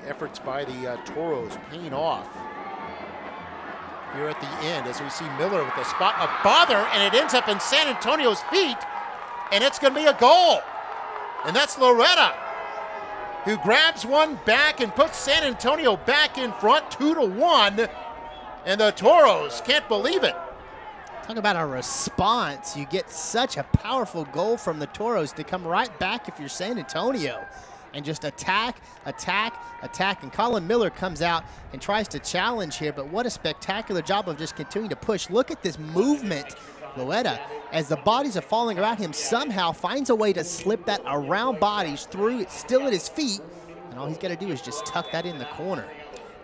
Efforts by the Toros paying off here at the end as we see Miller with a spot of bother, and it ends up in San Antonio's feet, and it's going to be a goal. And that's Loretta, who grabs one back and puts San Antonio back in front 2-1, and the Toros can't believe it. Talk about a response. You get such a powerful goal from the Toros to come right back if you're San Antonio. And just attack. And Colin Miller comes out and tries to challenge here, but what a spectacular job of just continuing to push. Look at this movement. Loetta, as the bodies are falling around him, somehow finds a way to slip that around bodies through. It's still at his feet, and all he's got to do is just tuck that in the corner.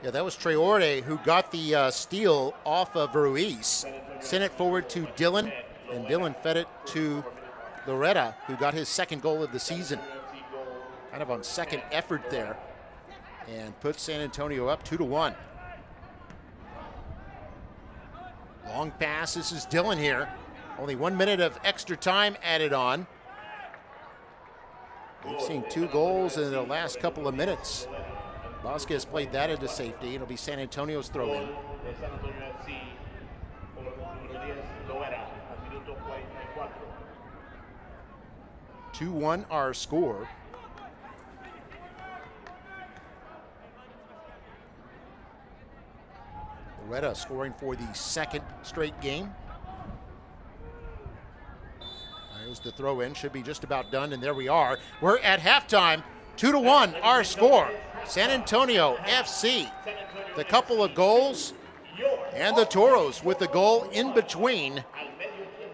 Yeah, that was Traore who got the steal off of Ruiz. Sent it forward to Dillon, and Dillon fed it to Loretta, who got his second goal of the season. Kind of on second effort there, and puts San Antonio up 2-1. Long pass, this is Dillon here. Only 1 minute of extra time added on. We've seen 2 goals in the last couple of minutes. Vasquez played that into safety. It'll be San Antonio's throw in. 2-1 our score. Loretta scoring for the second straight game. There's the throw in, should be just about done, and there we are. We're at halftime, 2-1 our score. San Antonio FC, the couple of goals, and the Toros with the goal in between.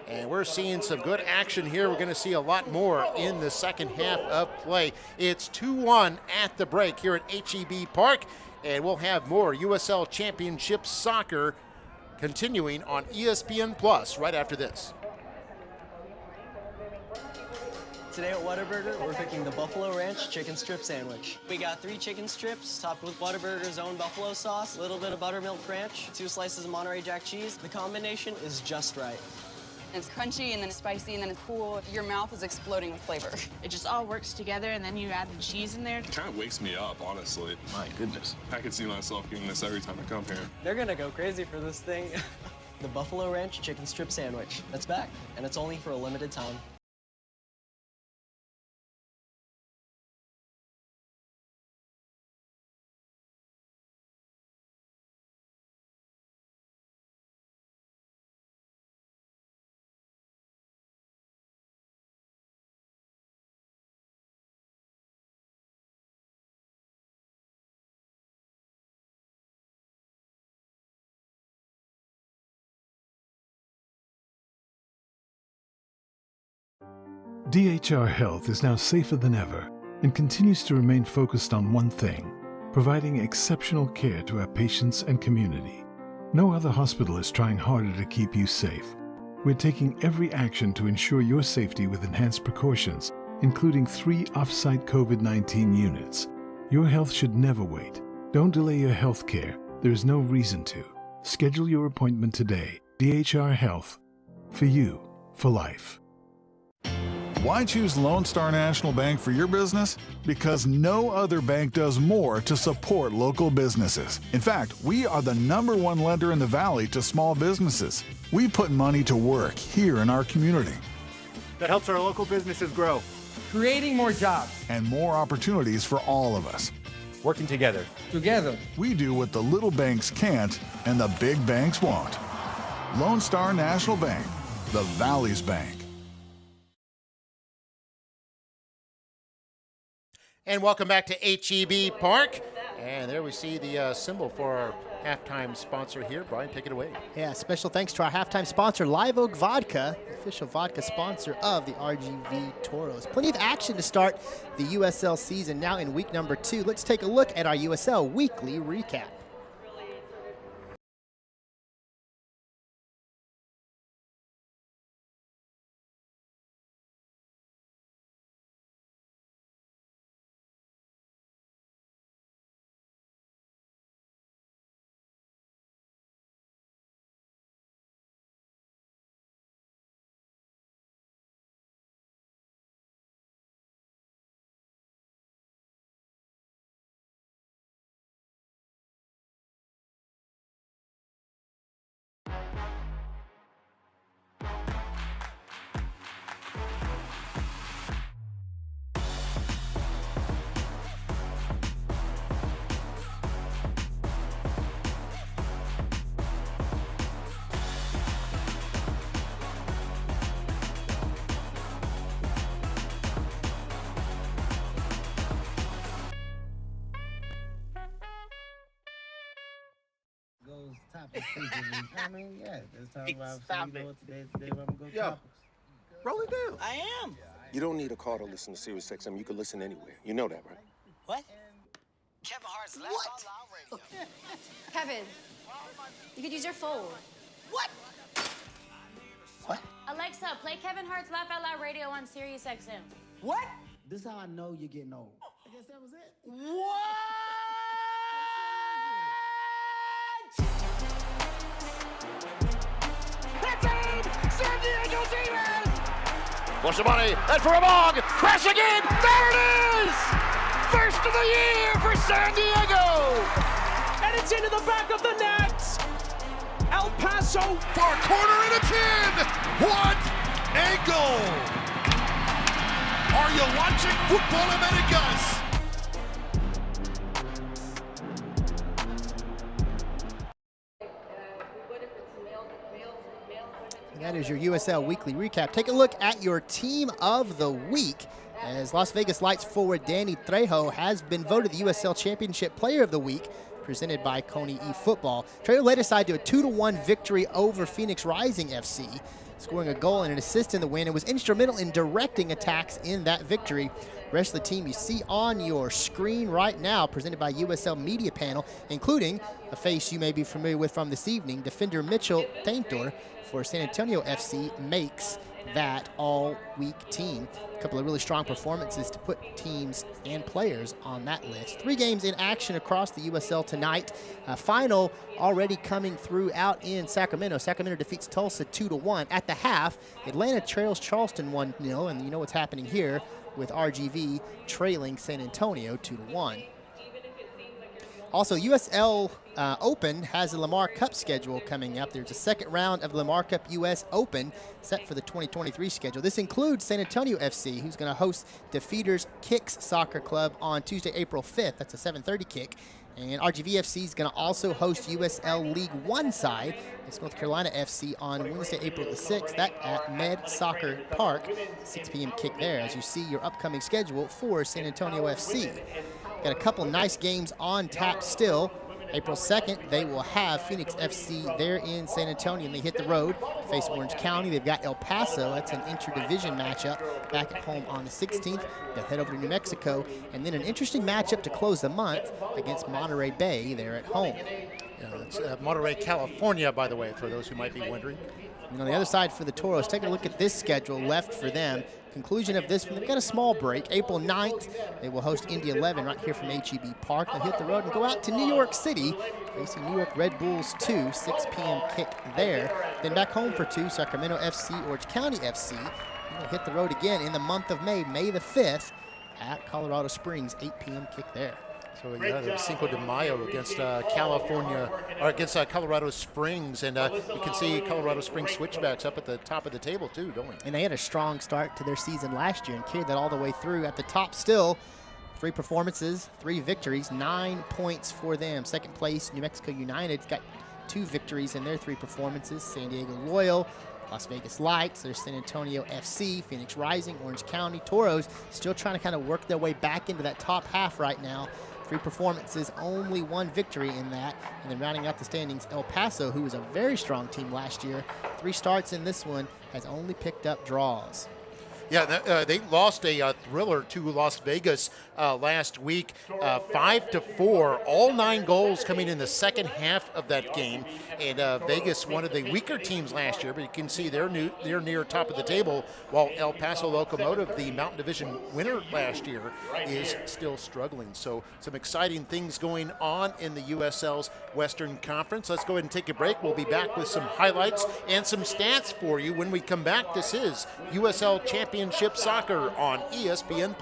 And we're seeing some good action here. We're going to see a lot more in the second half of play. It's 2-1 at the break here at HEB Park. And we'll have more USL Championship Soccer continuing on ESPN Plus right after this. Today at Whataburger, we're cooking the Buffalo Ranch Chicken Strip Sandwich. We got 3 chicken strips topped with Whataburger's own buffalo sauce, a little bit of buttermilk ranch, 2 slices of Monterey Jack cheese. The combination is just right. It's crunchy and then it's spicy and then it's cool. Your mouth is exploding with flavor. It just all works together, and then you add the cheese in there. It kind of wakes me up, honestly. My goodness. I could see myself getting this every time I come here. They're gonna go crazy for this thing. The Buffalo Ranch Chicken Strip Sandwich. It's back, and it's only for a limited time. DHR Health is now safer than ever and continues to remain focused on one thing: providing exceptional care to our patients and community. No other hospital is trying harder to keep you safe. We're taking every action to ensure your safety with enhanced precautions, including 3 off-site COVID-19 units. Your health should never wait. Don't delay your health care. There is no reason to. Schedule your appointment today. DHR Health. For you, for life. Why choose Lone Star National Bank for your business? Because no other bank does more to support local businesses. In fact, we are the #1 lender in the Valley to small businesses. We put money to work here in our community. That helps our local businesses grow. Creating more jobs. And more opportunities for all of us. Working together. Together. We do what the little banks can't and the big banks won't. Lone Star National Bank, the Valley's bank. And welcome back to HEB Park. And there we see the symbol for our halftime sponsor here. Brian, take it away. Yeah, special thanks to our halftime sponsor, Live Oak Vodka, official vodka sponsor of the RGV Toros. Plenty of action to start the USL season now in week number 2. Let's take a look at our USL weekly recap. I mean, yeah, let's talk about today's the day where I'm gonna go topics. Roll it down. I am. You don't need a car to listen to Sirius XM. You can listen anywhere. You know that, right? What? Kevin Hart's Laugh Out Loud Radio. Kevin, you could use your phone. What? What? Alexa, play Kevin Hart's Laugh Out Loud Radio on Sirius XM. What? This is how I know you're getting old. I guess that was it. What? That's it! San Diego Demons! Bosamani, and for Among, crashing in, there it is! First of the year for San Diego! And it's into the back of the net! El Paso! Far corner and it's in! What a goal! Are you watching Football Americas? That is your USL Weekly Recap. Take a look at your team of the week, as Las Vegas Lights forward Danny Trejo has been voted the USL Championship Player of the Week, presented by Coney eFootball. Trejo led his side to a 2-1 victory over Phoenix Rising FC, scoring a goal and an assist in the win, and was instrumental in directing attacks in that victory. The rest of the team you see on your screen right now, presented by USL Media Panel, including a face you may be familiar with from this evening, defender Mitchell Taintor for San Antonio FC makes that all-week team. A couple of really strong performances to put teams and players on that list. 3 games in action across the USL tonight. Final already coming through out in Sacramento. Sacramento defeats Tulsa 2-1. At the half, Atlanta trails Charleston 1-0, and you know what's happening here with RGV trailing San Antonio 2-1. Also, USL Open has a Lamar Cup schedule coming up. There's a second round of Lamar Cup US Open set for the 2023 schedule. This includes San Antonio FC, who's going to host Defeaters Kicks Soccer Club on Tuesday, April 5th. That's a 7:30 kick. And RGV FC is going to also host USL League One side. It's North Carolina FC on Wednesday, April the 6th. That at Med Soccer Park, 6 p.m. kick there, as you see your upcoming schedule for San Antonio FC. Got a couple nice games on tap still. April 2nd, they will have Phoenix FC there in San Antonio, and they hit the road to face Orange County. They've got El Paso. That's an interdivision matchup back at home on the 16th. They'll head over to New Mexico, and then an interesting matchup to close the month against Monterey Bay there at home. It's Monterey, California, by the way, for those who might be wondering. And on the other side for the Toros, take a look at this schedule left for them. Conclusion of this one, they've got a small break. April 9th, they will host Indy 11 right here from HEB Park. They'll hit the road and go out to New York City, facing New York Red Bulls 2, 6 p.m. kick there. Then back home for 2, Sacramento FC, Orange County FC. They'll hit the road again in the month of May, May the 5th, at Colorado Springs, 8 p.m. kick there. So the Cinco de Mayo against California, or against Colorado Springs, and you can see Colorado Springs switchbacks up at the top of the table too, don't we? And they had a strong start to their season last year and carried that all the way through. At the top still, 3 performances, 3 victories, 9 points for them. Second place, New Mexico United's got 2 victories in their 3 performances. San Diego Loyal, Las Vegas Lights, there's San Antonio FC, Phoenix Rising, Orange County, Toros still trying to kind of work their way back into that top half right now. 3 performances, only 1 victory in that. And then rounding out the standings, El Paso, who was a very strong team last year, 3 starts in this one, has only picked up draws. Yeah, they lost a thriller to Las Vegas last week, 5-4. All 9 goals coming in the second half of that game. And Vegas, one of the weaker teams last year, but you can see they're near top of the table, while El Paso Locomotive, the Mountain Division winner last year, is still struggling. So some exciting things going on in the USL's Western Conference. Let's go ahead and take a break. We'll be back with some highlights and some stats for you when we come back. This is USL Championship Soccer on ESPN+.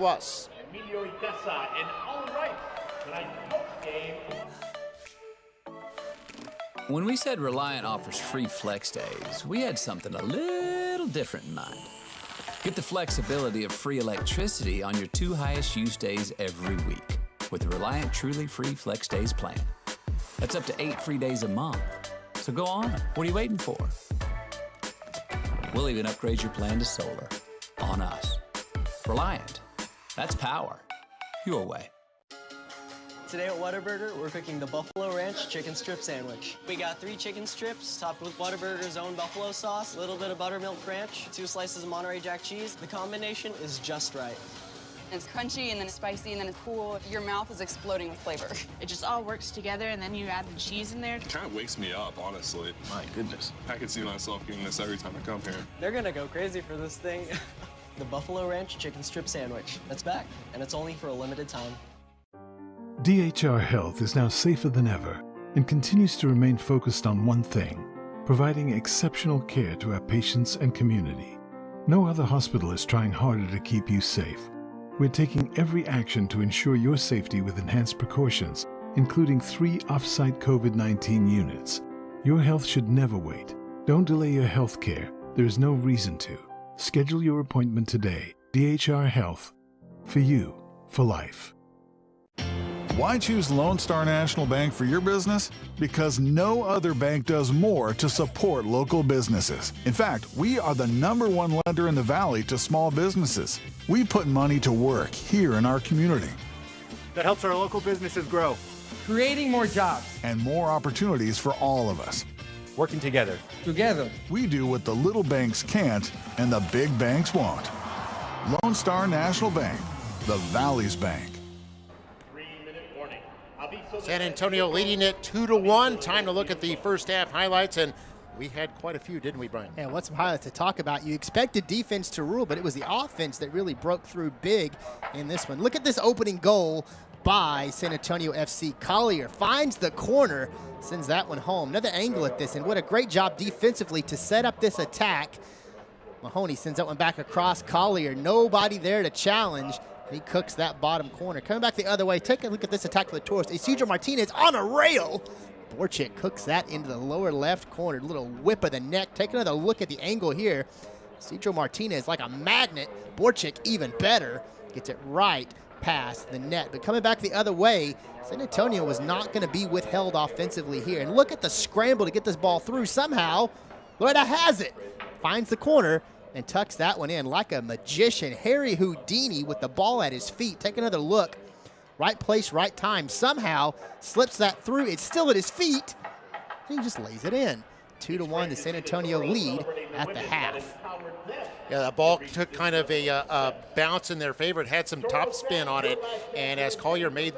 When we said Reliant offers free flex days, we had something a little different in mind. Get the flexibility of free electricity on your 2 highest use days every week with the Reliant Truly Free Flex Days plan. That's up to 8 free days a month. So go on. What are you waiting for? We'll even upgrade your plan to solar. On us. Reliant. That's power. Your way. Today at Whataburger, we're cooking the Buffalo Ranch chicken strip sandwich. We got 3 chicken strips topped with Whataburger's own buffalo sauce, a little bit of buttermilk ranch, 2 slices of Monterey Jack cheese. The combination is just right. It's crunchy and then it's spicy and then it's cool. Your mouth is exploding with flavor. It just all works together, and then you add the cheese in there. It kind of wakes me up, honestly. My goodness. I can see myself eating this every time I come here. They're gonna go crazy for this thing. The Buffalo Ranch chicken strip sandwich. That's back, and it's only for a limited time. DHR Health is now safer than ever and continues to remain focused on one thing: providing exceptional care to our patients and community. No other hospital is trying harder to keep you safe. We're taking every action to ensure your safety with enhanced precautions, including 3 off-site COVID-19 units. Your health should never wait. Don't delay your health care. There is no reason to. Schedule your appointment today. DHR Health. For you, for life. Why choose Lone Star National Bank for your business? Because no other bank does more to support local businesses. In fact, we are the #1 lender in the Valley to small businesses. We put money to work here in our community. That helps our local businesses grow. Creating more jobs. And more opportunities for all of us. Working together. Together. We do what the little banks can't and the big banks won't. Lone Star National Bank, the Valley's bank. San Antonio leading it 2-1. Time to look at the first half highlights, and we had quite a few, didn't we, Brian? Yeah, what's some highlights to talk about? You expected defense to rule, but it was the offense that really broke through big in this one. Look at this opening goal by San Antonio FC. Collier finds the corner, sends that one home. Another angle at this, and what a great job defensively to set up this attack. Mahoney sends that one back across. Collier, nobody there to challenge. He cooks that bottom corner. Coming back the other way, take a look at this attack for the Toros. Isidro Martinez on a rail. Borchik cooks that into the lower left corner. Little whip of the neck. Take another look at the angle here. Isidro Martinez like a magnet. Borchik even better. Gets it right past the net. But coming back the other way, San Antonio was not going to be withheld offensively here. And look at the scramble to get this ball through. Somehow, Loretta has it. Finds the corner and tucks that one in like a magician. Harry Houdini with the ball at his feet. Take another look. Right place, right time. Somehow slips that through. It's still at his feet. And he just lays it in. 2-1, the San Antonio lead at the half. Yeah, that ball took kind of a bounce in their favor. It had some top spin on it, and as Miller made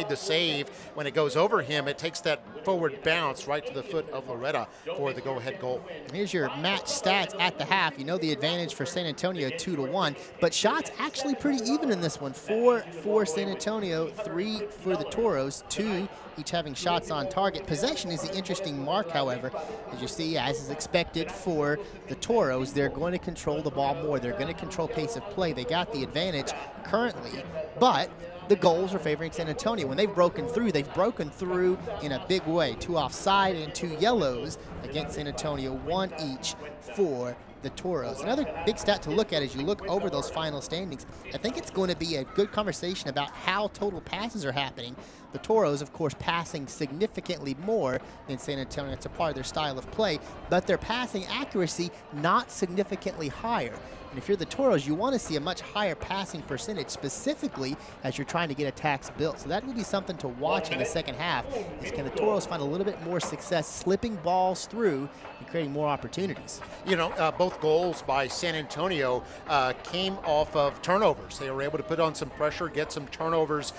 the save, when it goes over him, it takes that forward bounce right to the foot of Loretta for the go-ahead goal. Here's your match stats at the half. You know the advantage for San Antonio, 2-1, but shots actually pretty even in this one. 4 for San Antonio, 3 for the Toros, 2 each having shots on target. Possession is the interesting mark, however. As you see, as is expected for the Toros, they're going to control the ball more. They're going to control pace of play. They got the advantage currently, but the goals are favoring San Antonio. When they've broken through in a big way. 2 offside and 2 yellows against San Antonio, 1 each for the Toros. Another big stat to look at as you look over those final standings. I think it's going to be a good conversation about how total passes are happening The Toros, of course, passing significantly more than San Antonio. It's a part of their style of play, but their passing accuracy not significantly higher. And if you're the Toros, you want to see a much higher passing percentage, specifically as you're trying to get attacks built. So that will be something to watch in the second half, is can the Toros find a little bit more success slipping balls through and creating more opportunities. You know, both goals by San Antonio came off of turnovers. They were able to put on some pressure, get some turnovers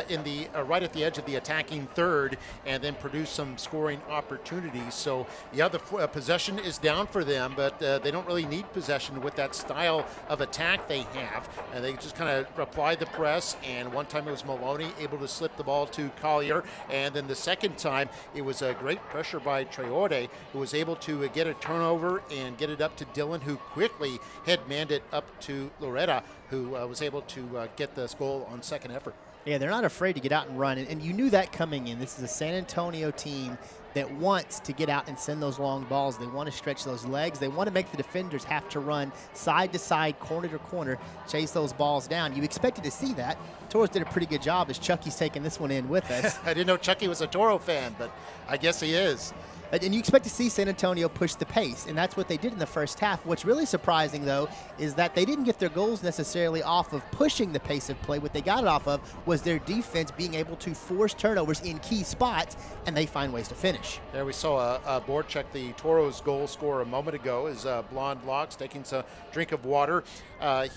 in the right at the edge of the attacking third, and then produce some scoring opportunities. So, yeah, the possession is down for them, but they don't really need possession with that style of attack they have. And they just kind of applied the press, and one time it was Maloney able to slip the ball to Collier, and then the second time it was a great pressure by Traore, who was able to get a turnover and get it up to Dillon, who quickly head-manned it up to Loretta, who was able to get this goal on second effort. Yeah, they're not afraid to get out and run, and you knew that coming in. This is a San Antonio team that wants to get out and send those long balls. They want to stretch those legs. They want to make the defenders have to run side to side, corner to corner, chase those balls down. You expected to see that. Toros did a pretty good job as Chucky's taking this one in with us. I didn't know Chucky was a Toro fan, but I guess he is. And you expect to see San Antonio push the pace, and that's what they did in the first half. What's really surprising, though, is that they didn't get their goals necessarily off of pushing the pace of play. What they got it off of was their defense being able to force turnovers in key spots, and they find ways to finish. There we saw Borchek, the Toros goal scorer, a moment ago, is blonde locks, taking a drink of water.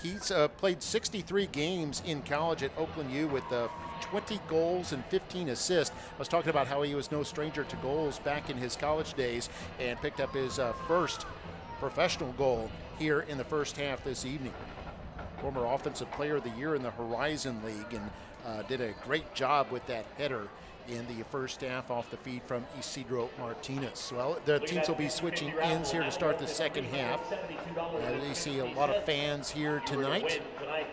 He's played 63 games in college at Oakland U with 20 goals and 15 assists. I was talking about how he was no stranger to goals back in his college days, and picked up his first professional goal here in the first half this evening. Former Offensive Player of the Year in the Horizon League, and did a great job with that header in the first half off the feed from Isidro Martinez. Well, the teams will be switching ends here to start the second half. We see a lot of fans here tonight.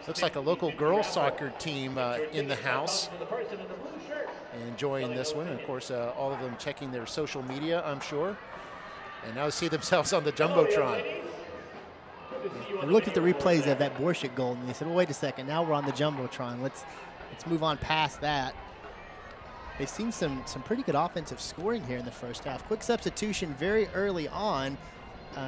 Looks like a local girls soccer team in the house, enjoying this one. And of course, all of them checking their social media, I'm sure. And now see themselves on the Jumbotron. They looked at the replays of that Borchek goal, and they said, well, wait a second, now we're on the Jumbotron. Let's move on past that. They've seen some pretty good offensive scoring here in the first half. Quick substitution very early on,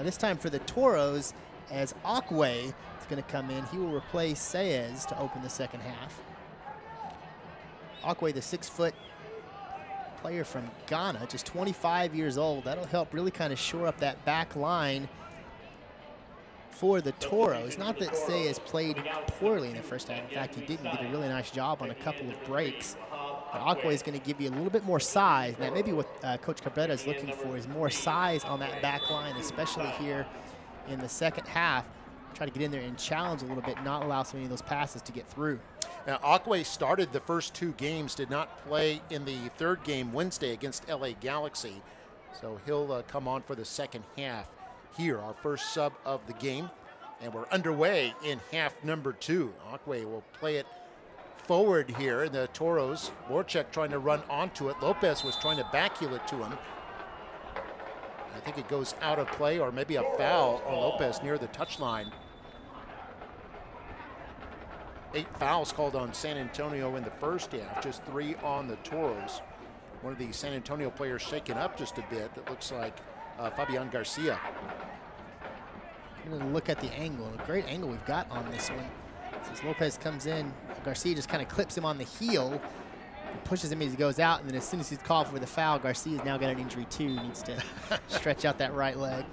this time for the Toros, as Akwe is going to come in. He will replace Saez to open the second half. Akwe, the 6-foot player from Ghana, just 25 years old. That'll help really kind of shore up that back line for the Toros. Not that Saez played poorly in the first half. In fact, he did a really nice job on a couple of breaks. Akwe is going to give you a little bit more size. And that may be what Coach Cabrera is looking for, is more size on that back line, especially here in the second half. Try to get in there and challenge a little bit, not allow so many of those passes to get through. Now, Akwe started the first two games, did not play in the third game Wednesday against LA Galaxy. So he'll come on for the second half here, our first sub of the game. And we're underway in half number 2. Akwe will play it forward here, and the Toros, Borchek trying to run onto it. Lopez was trying to backheel it to him. I think it goes out of play, or maybe a foul on Lopez near the touchline. 8 fouls called on San Antonio in the first half, just 3 on the Toros. One of the San Antonio players shaken up just a bit. It looks like Fabian Garcia. I'm going to look at the angle. A great angle we've got on this one. As Lopez comes in, Garcia just kind of clips him on the heel, pushes him as he goes out, and then as soon as he's called for the foul, Garcia's now got an injury too. He needs to stretch out that right leg.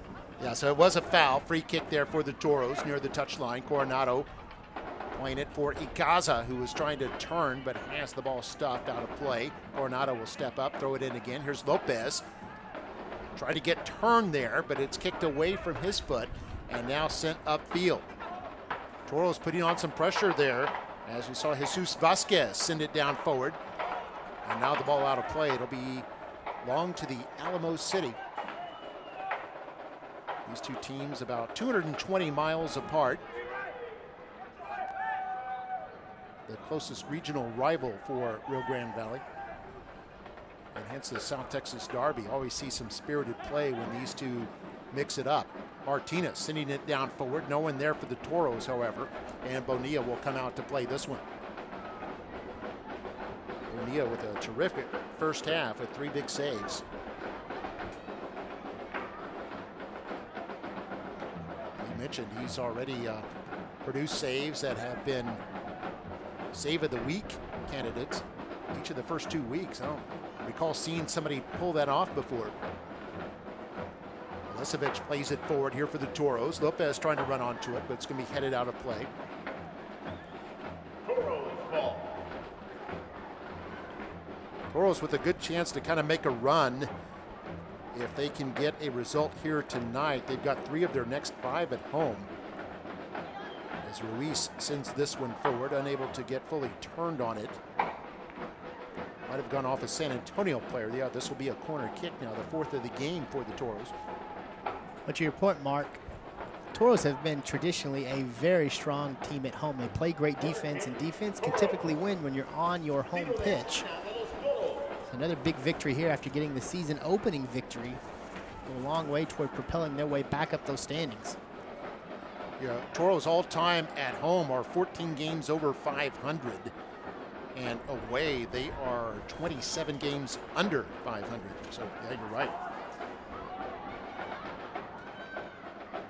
Yeah, so it was a foul. Free kick there for the Toros near the touchline. Coronado playing it for Icaza, who was trying to turn but has the ball stuffed out of play. Coronado will step up, throw it in again. Here's Lopez. Trying to get turned there, but it's kicked away from his foot and now sent upfield. Toros putting on some pressure there, as we saw Jesus Vasquez send it down forward. And now the ball out of play. It'll be long to the Alamo City. These two teams about 220 miles apart. The closest regional rival for Rio Grande Valley. And hence the South Texas Derby. Always see some spirited play when these two mix it up. Martinez sending it down forward. No one there for the Toros, however. And Bonilla will come out to play this one. Mia with a terrific first half with 3 big saves. We mentioned he's already produced saves that have been Save of the Week candidates each of the first 2 weeks. I don't recall seeing somebody pull that off before. Milosevic plays it forward here for the Toros. Lopez trying to run onto it, but it's going to be headed out of play. Toros with a good chance to kind of make a run if they can get a result here tonight. They've got 3 of their next 5 at home. As Ruiz sends this one forward, unable to get fully turned on it. Might have gone off a San Antonio player. Yeah, this will be a corner kick now, the 4th of the game for the Toros. But to your point, Mark, Toros have been traditionally a very strong team at home. They play great defense, and defense can typically win when you're on your home pitch. Another big victory here after getting the season opening victory. Go a long way toward propelling their way back up those standings. Yeah, Toros all time at home are 14 games over 500. And away, they are 27 games under 500. So, yeah, you're right.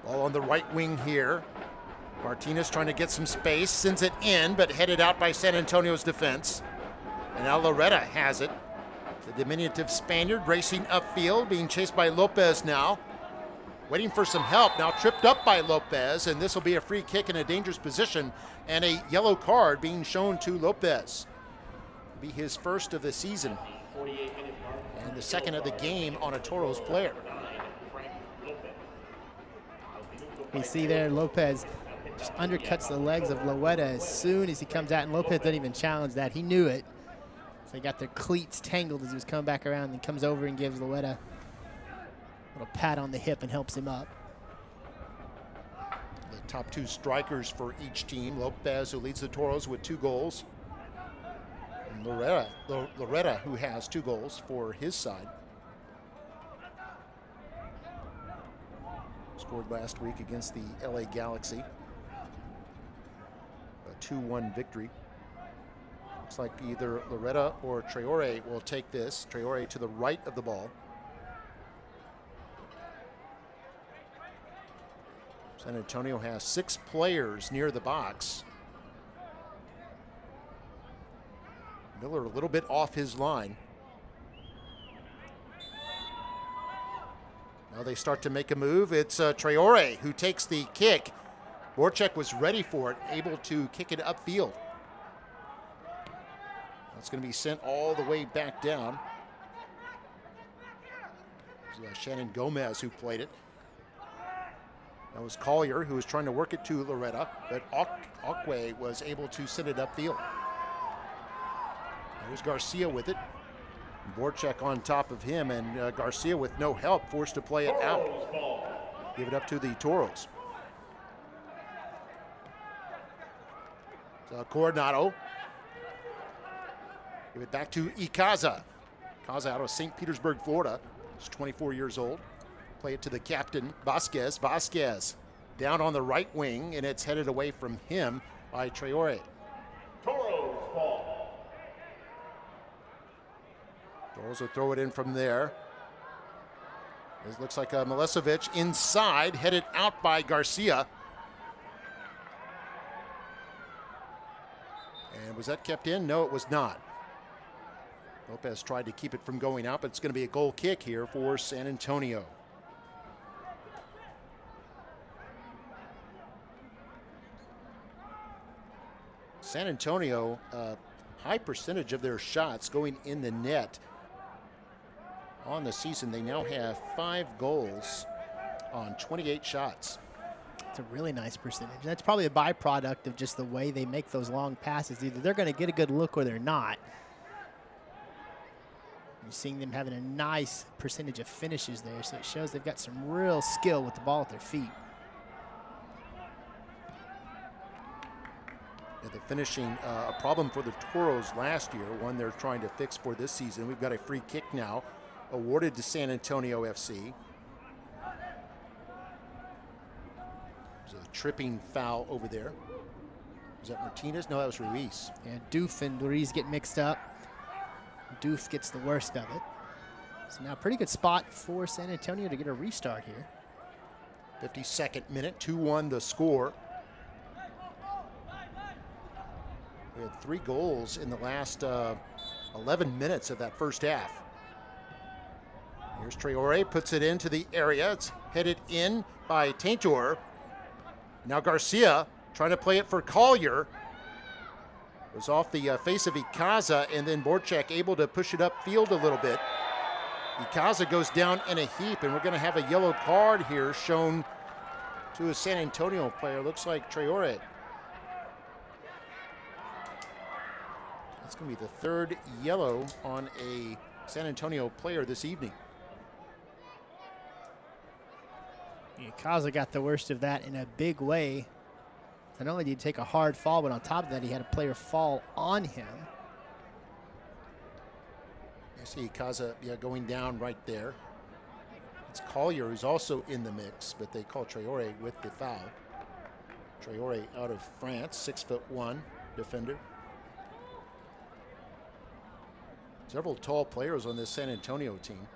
Ball on the right wing here. Martinez trying to get some space, sends it in, but headed out by San Antonio's defense. And now Loretta has it. The diminutive Spaniard racing upfield, being chased by Lopez now. Waiting for some help, now tripped up by Lopez, and this will be a free kick in a dangerous position, and a yellow card being shown to Lopez. It'll be his first of the season, and the second of the game on a Toros player. You see there, Lopez just undercuts the legs of Loeta as soon as he comes out, and Lopez doesn't even challenge that. He knew it. So they got their cleats tangled as he was coming back around, and comes over and gives Loeta a little pat on the hip and helps him up. The top 2 strikers for each team. Lopez, who leads the Toros with 2 goals. And Loretta, who has 2 goals for his side. Scored last week against the LA Galaxy. A 2-1 victory. Looks like either Loretta or Traore will take this. Traore to the right of the ball. San Antonio has 6 players near the box. Miller a little bit off his line. Now they start to make a move. It's Traore who takes the kick. Borchek was ready for it, able to kick it upfield. It's going to be sent all the way back down. It was Shannon Gomez who played it. That was Collier who was trying to work it to Loretta, but Akwe was able to send it upfield. There's Garcia with it. Borchek on top of him, and Garcia with no help, forced to play it out. Give it up to the Toros. Coronado. Give it back to Icaza. Icaza out of St. Petersburg, Florida. He's 24 years old. Play it to the captain, Vasquez. Vasquez down on the right wing, and it's headed away from him by Traore. Toros ball. Toros will throw it in from there. It looks like Milosevic inside, headed out by Garcia. And was that kept in? No, it was not. Lopez tried to keep it from going out, but it's going to be a goal kick here for San Antonio. San Antonio, high percentage of their shots going in the net. On the season, they now have 5 goals on 28 shots. It's a really nice percentage. That's probably a byproduct of just the way they make those long passes. Either they're going to get a good look or they're not. You're seeing them having a nice percentage of finishes there, so it shows they've got some real skill with the ball at their feet. Yeah, the finishing, a problem for the Toros last year, one they're trying to fix for this season. We've got a free kick now, awarded to San Antonio FC. There's a tripping foul over there. Was that Martinez? No, that was Ruiz. Yeah, Doof and Ruiz get mixed up. Doof gets the worst of it. So now pretty good spot for San Antonio to get a restart here. 52nd minute, 2-1 the score. We had 3 goals in the last 11 minutes of that first half. Here's Traore, puts it into the area. It's headed in by Taintor. Now Garcia trying to play it for Collier. It was off the face of Ikaza, and then Borchak able to push it upfield a little bit. Ikaza goes down in a heap, and we're going to have a yellow card here shown to a San Antonio player. Looks like Traore. That's going to be the 3rd yellow on a San Antonio player this evening. Ikaza got the worst of that in a big way. Not only did he take a hard fall, but on top of that, he had a player fall on him. You see Ikaza going down right there. It's Collier who's also in the mix, but they call Traore with the foul. Traore out of France, 6'1" defender. Several tall players on this San Antonio team.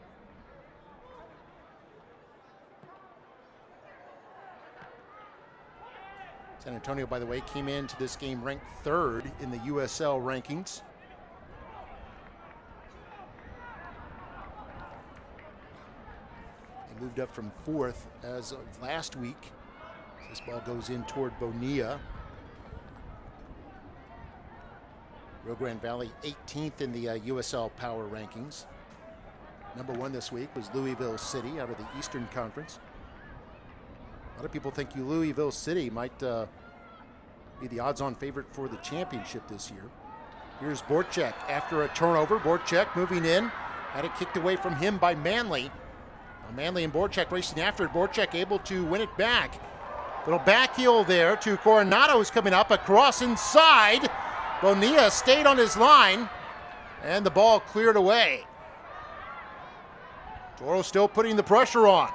San Antonio, by the way, came into this game ranked 3rd in the USL rankings. They moved up from 4th as of last week. This ball goes in toward Bonilla. Rio Grande Valley 18th in the USL power rankings. Number 1 this week was Louisville City out of the Eastern Conference. A lot of people think Louisville City might be the odds-on favorite for the championship this year. Here's Borchak after a turnover. Borchak moving in. Had it kicked away from him by Manley. Now Manley and Borchak racing after it. Borchak able to win it back. Little back heel there to Coronado, who's coming up. A cross inside. Bonilla stayed on his line, and the ball cleared away. Toros still putting the pressure on.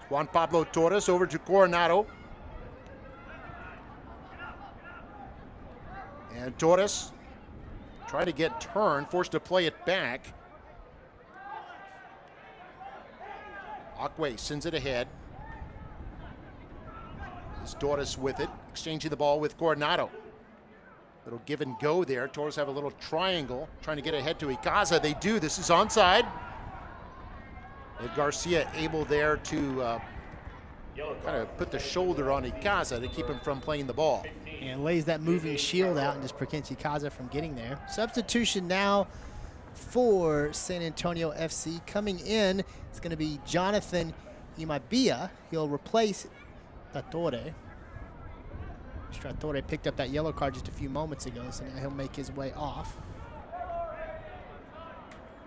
Juan Pablo Torres over to Coronado. And Torres trying to get turned, forced to play it back. Akwe sends it ahead. Is Torres with it, exchanging the ball with Coronado. Little give and go there. Torres have a little triangle, trying to get ahead to Ikaza. They do. This is onside. And Garcia able there to kind of put the shoulder on Ikaza to keep him from playing the ball. And lays that moving shield out and just prevents Ikaza from getting there. Substitution now for San Antonio FC. Coming in, it's going to be Jonathan Imabia. He'll replace Traore. Traore picked up that yellow card just a few moments ago, so now he'll make his way off.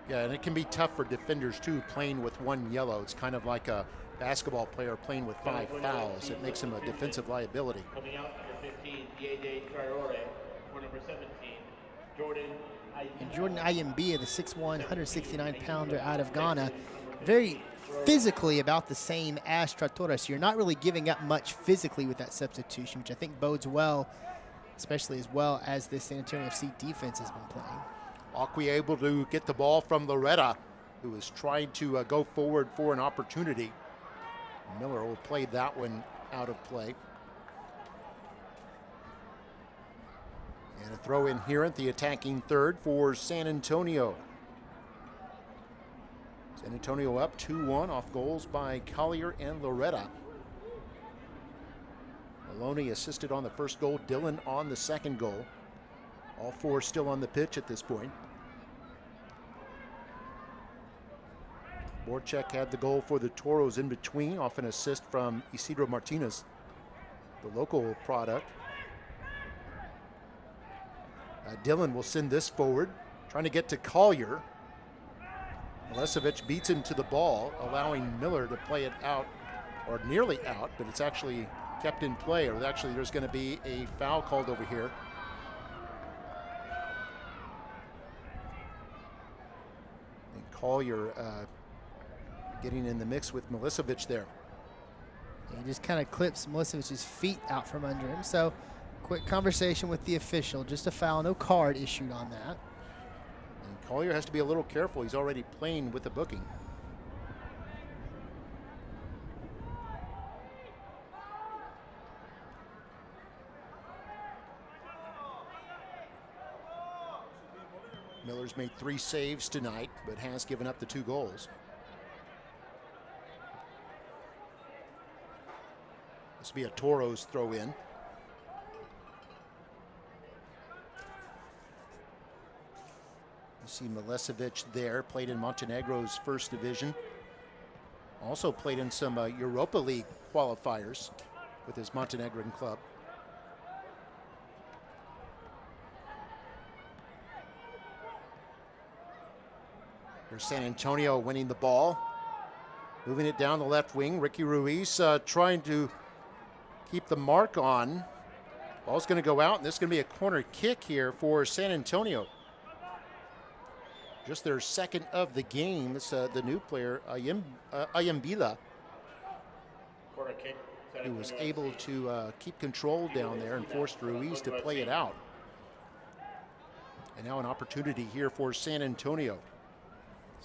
Yeah, and it can be tough for defenders too, playing with 1 yellow. It's kind of like a basketball player playing with 5 fouls. It makes him a defensive liability. Coming out, number 15, Diede Traore. For number 17, Jordan. And Jordan Ayembia, the 6'1", 169-pounder out of Ghana, very physically about the same as Traore, so you're not really giving up much physically with that substitution, which I think bodes well, especially as well as this San Antonio FC defense has been playing. Akwe able to get the ball from Loretta, who is trying to go forward for an opportunity. Miller will play that one out of play. And a throw in here at the attacking third for San Antonio. San Antonio up 2-1 off goals by Collier and Loretta. Maloney assisted on the first goal, Dillon on the second goal. All 4 still on the pitch at this point. Borchak had the goal for the Toros in between, off an assist from Isidro Martinez, the local product. Dillon will send this forward, trying to get to Collier. Milosevic beats him to the ball, allowing Miller to play it out, or nearly out, but it's actually kept in play, or actually there's going to be a foul called over here. And Collier getting in the mix with Milosevic there. He just kind of clips Milosevic's feet out from under him, so Quick conversation with the official. Just a foul, no card issued on that. And Collier has to be a little careful. He's already playing with the booking. Miller's made 3 saves tonight, but has given up the 2 goals. This will be a Toros throw in. You see Milosevic there, played in Montenegro's first division. Also played in some Europa League qualifiers with his Montenegrin club. Here's San Antonio winning the ball. Moving it down the left wing. Ricky Ruiz trying to keep the mark on. Ball's going to go out, and this is going to be a corner kick here for San Antonio. Just their second of the game. It's the new player, Ayambila, who was able to keep control down there and forced Ruiz to play it out. And now an opportunity here for San Antonio.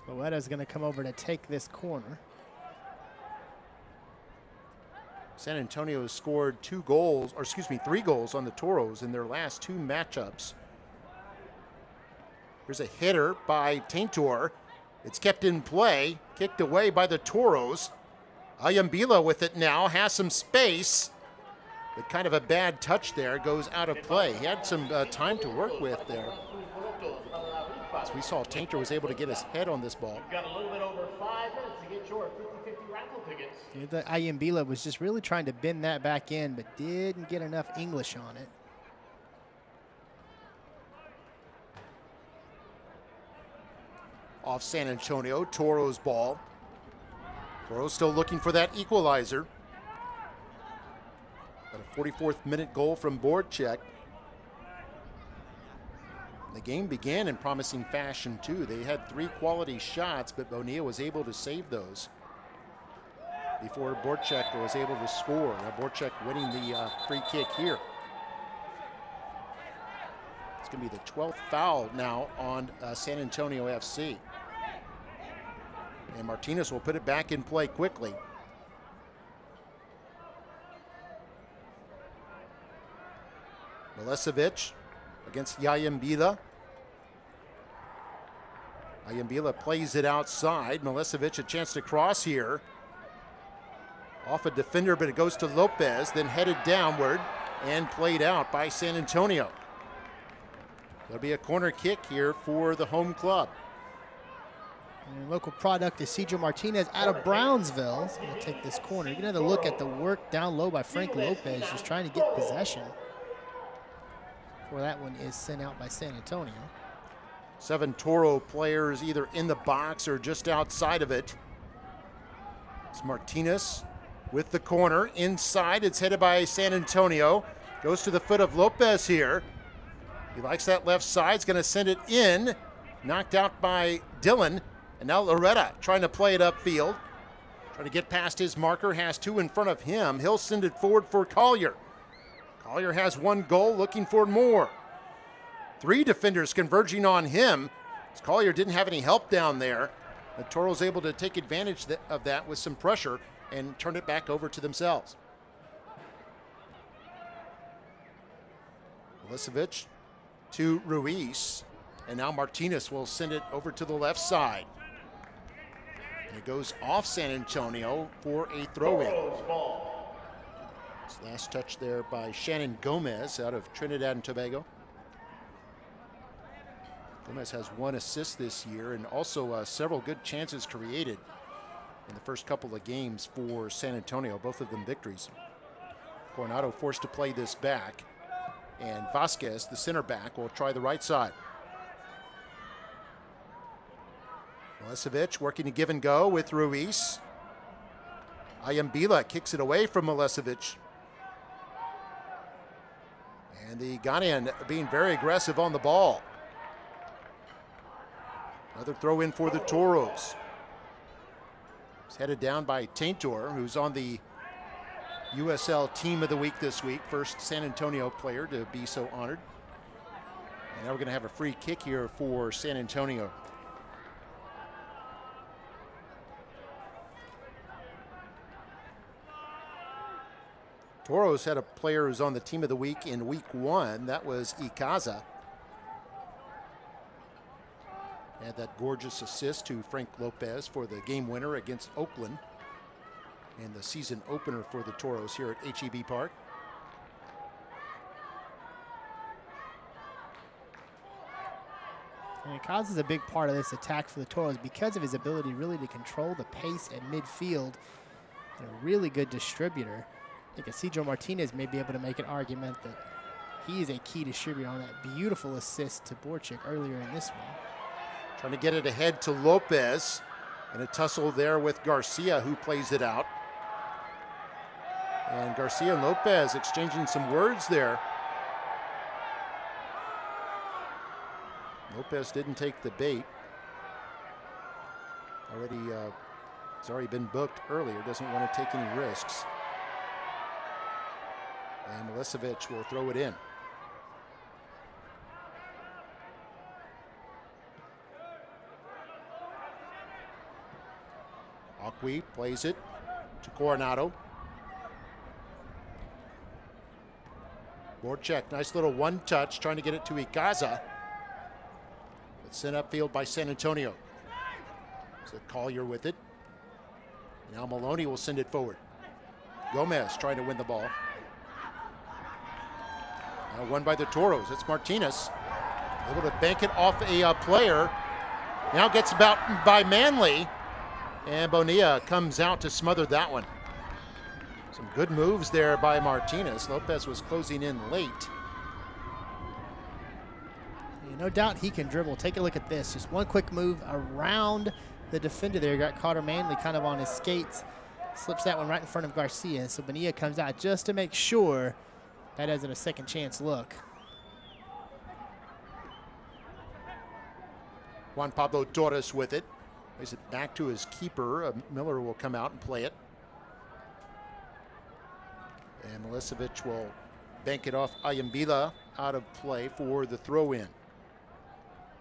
Loetta's going to come over to take this corner. San Antonio has scored 3 goals on the Toros in their last 2 matchups. Here's a header by Taintor. It's kept in play, kicked away by the Toros. Ayambila with it now, has some space, but kind of a bad touch there, goes out of play. He had some time to work with there. As we saw, Taintor was able to get his head on this ball. You've got a little bit over 5 minutes to get your 50-50 raffle tickets. The Ayambila was just really trying to bend that back in, but didn't get enough English on it. Off San Antonio, Toros ball. Toros still looking for that equalizer. Got a 44th minute goal from Borchek. The game began in promising fashion too. They had 3 quality shots, but Bonilla was able to save those before Borchek was able to score. Now Borchek winning the free kick here. It's going to be the 12th foul now on San Antonio FC. And Martinez will put it back in play quickly. Milosevic against Ayambila. Ayambila plays it outside. Milosevic a chance to cross here. Off a defender, but it goes to Lopez, then headed downward and played out by San Antonio. There'll be a corner kick here for the home club. And local product is Cedro Martinez out of Brownsville. He's going to take this corner. You're going to have to look at the work down low by Frank Lopez, just trying to get possession. Before that one is sent out by San Antonio. 7 Toro players either in the box or just outside of it. It's Martinez with the corner. Inside, it's headed by San Antonio. Goes to the foot of Lopez here. He likes that left side. He's going to send it in. Knocked out by Dillon. And now Loretta trying to play it upfield. Trying to get past his marker. Has 2 in front of him. He'll send it forward for Collier. Collier has 1 goal, looking for more. 3 defenders converging on him. As Collier didn't have any help down there. The Toros able to take advantage of that with some pressure and turn it back over to themselves. Milosevic to Ruiz. And now Martinez will send it over to the left side. And it goes off San Antonio for a throw-in. Last touch there by Shannon Gomez out of Trinidad and Tobago. Gomez has 1 assist this year and also several good chances created in the first couple of games for San Antonio, both of them victories. Coronado forced to play this back, and Vasquez, the center back, will try the right side. Milosevic working to give and go with Ruiz. Ayambila kicks it away from Milosevic. And the Ghanaian being very aggressive on the ball. Another throw in for the Toros. It's headed down by Taintor, who's on the USL Team of the Week this week. First San Antonio player to be so honored. And now we're going to have a free kick here for San Antonio. Toros had a player who's on the Team of the Week in week 1. That was Ikaza. Had that gorgeous assist to Frank Lopez for the game winner against Oakland and the season opener for the Toros here at HEB Park. And Ikaza is a big part of this attack for the Toros because of his ability really to control the pace at midfield and a really good distributor. I think Isidro Martinez may be able to make an argument that he is a key distributor on that beautiful assist to Borchik earlier in this one. Trying to get it ahead to Lopez, and a tussle there with Garcia, who plays it out. And Garcia and Lopez exchanging some words there. Lopez didn't take the bait. It's already been booked earlier, doesn't want to take any risks. And Milicevic will throw it in. Akwi plays it to Coronado. Borchek, nice little one touch, trying to get it to Ikaza. It's sent upfield by San Antonio. So Collier with it. Now Maloney will send it forward. Gomez trying to win the ball. Now won by the Toros. It's Martinez. Able to bank it off a player. Now gets about by Manley. And Bonilla comes out to smother that one. Some good moves there by Martinez. Lopez was closing in late. Yeah, no doubt he can dribble. Take a look at this. Just one quick move around the defender there. Got Carter Manley kind of on his skates. Slips that one right in front of Garcia. So Bonilla comes out just to make sure that isn't a second chance look. Juan Pablo Toros with it. Plays it back to his keeper. Miller will come out and play it. And Milicevic will bank it off Ayambila out of play for the throw-in.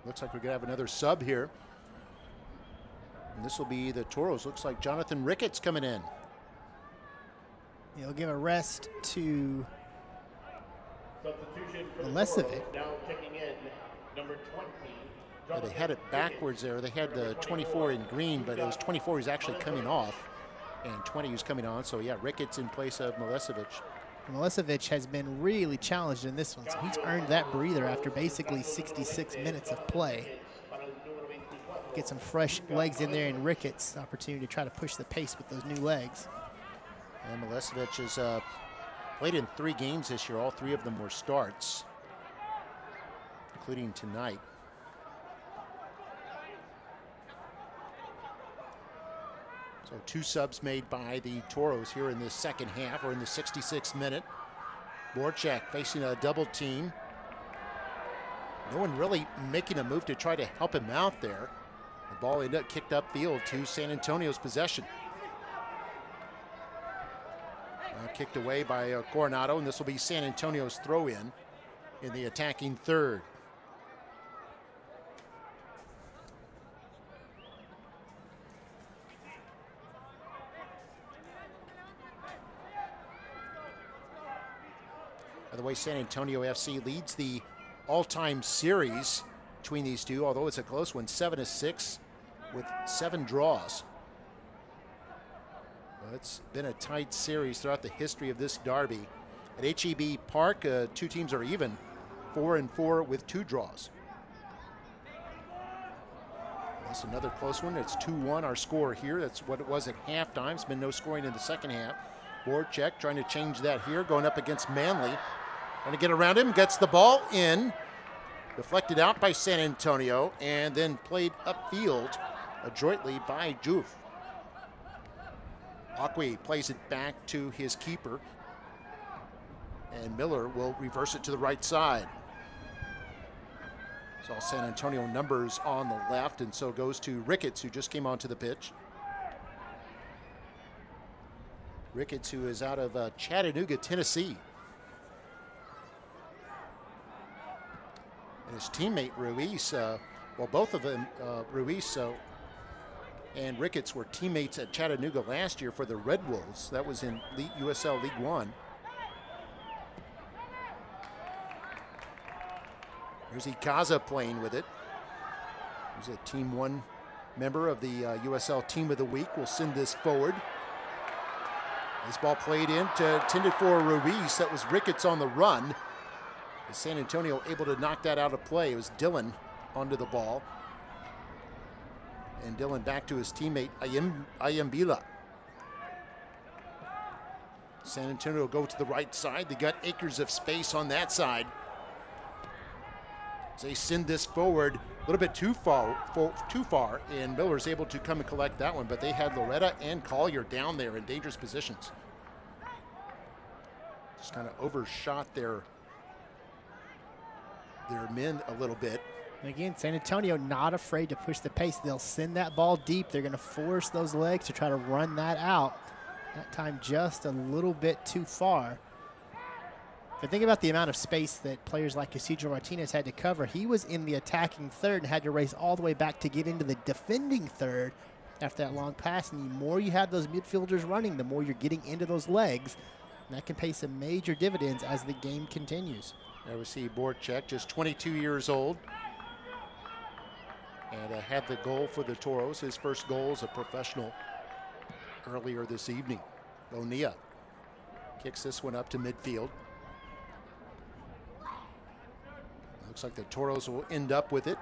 Looks like we're going to have another sub here. And this will be the Toros. Looks like Jonathan Ricketts coming in. He'll give a rest to Milicevic. Now checking in, number 20. Yeah, they had it backwards there. They had the 24 in green, but it was 24 who's actually coming off and 20 who's coming on. So, yeah, Ricketts in place of Milicevic. Milicevic has been really challenged in this one, so he's earned that breather after basically 66 minutes of play. Get some fresh legs in there, and Ricketts' opportunity to try to push the pace with those new legs. And Milicevic has played in 3 games this year. All 3 of them were starts, including tonight. So 2 subs made by the Toros here in this second half, or in the 66th minute. Borchak facing a double team. No one really making a move to try to help him out there. The ball ended up kicked upfield to San Antonio's possession. Kicked away by Coronado, and this will be San Antonio's throw-in in the attacking third. By the way, San Antonio FC leads the all-time series between these two, although it's a close one, 7-6 with 7 draws. Well, it's been a tight series throughout the history of this derby. At HEB Park, 2 teams are even, 4-4 with 2 draws. That's another close one. It's 2-1 our score here. That's what it was at halftime. It's been no scoring in the second half. Borchak trying to change that here, going up against Manley. Trying to get around him, gets the ball in. Deflected out by San Antonio, and then played upfield adroitly by Juf. Akwi plays it back to his keeper, and Miller will reverse it to the right side. It's all San Antonio numbers on the left, and so goes to Ricketts, who just came onto the pitch. Ricketts, who is out of Chattanooga, Tennessee. And his teammate Ruiz, well, both of them, Ruiz and Ricketts, were teammates at Chattanooga last year for the Red Wolves. That was in USL League One. Here's Ikaza playing with it. He's a Team 1 member of the USL Team of the Week. We'll send this forward. This ball played intended for Ruiz. That was Ricketts on the run. San Antonio able to knock that out of play. It was Dillon onto the ball. And Dillon back to his teammate Ayambila. San Antonio go to the right side. They got acres of space on that side. As they send this forward a little bit too far, and Miller's able to come and collect that one, but they had Loretta and Collier down there in dangerous positions. Just kind of overshot their men a little bit. And again, San Antonio not afraid to push the pace. They'll send that ball deep. They're going to force those legs to try to run that out. That time just a little bit too far. But think about the amount of space that players like Isidro Martinez had to cover. He was in the attacking third and had to race all the way back to get into the defending third after that long pass. And the more you have those midfielders running, the more you're getting into those legs. And that can pay some major dividends as the game continues. There we see Borchek, just 22 years old. And had the goal for the Toros. His first goal as a professional earlier this evening. Bonilla kicks this one up to midfield. Looks like the Toros will end up with it.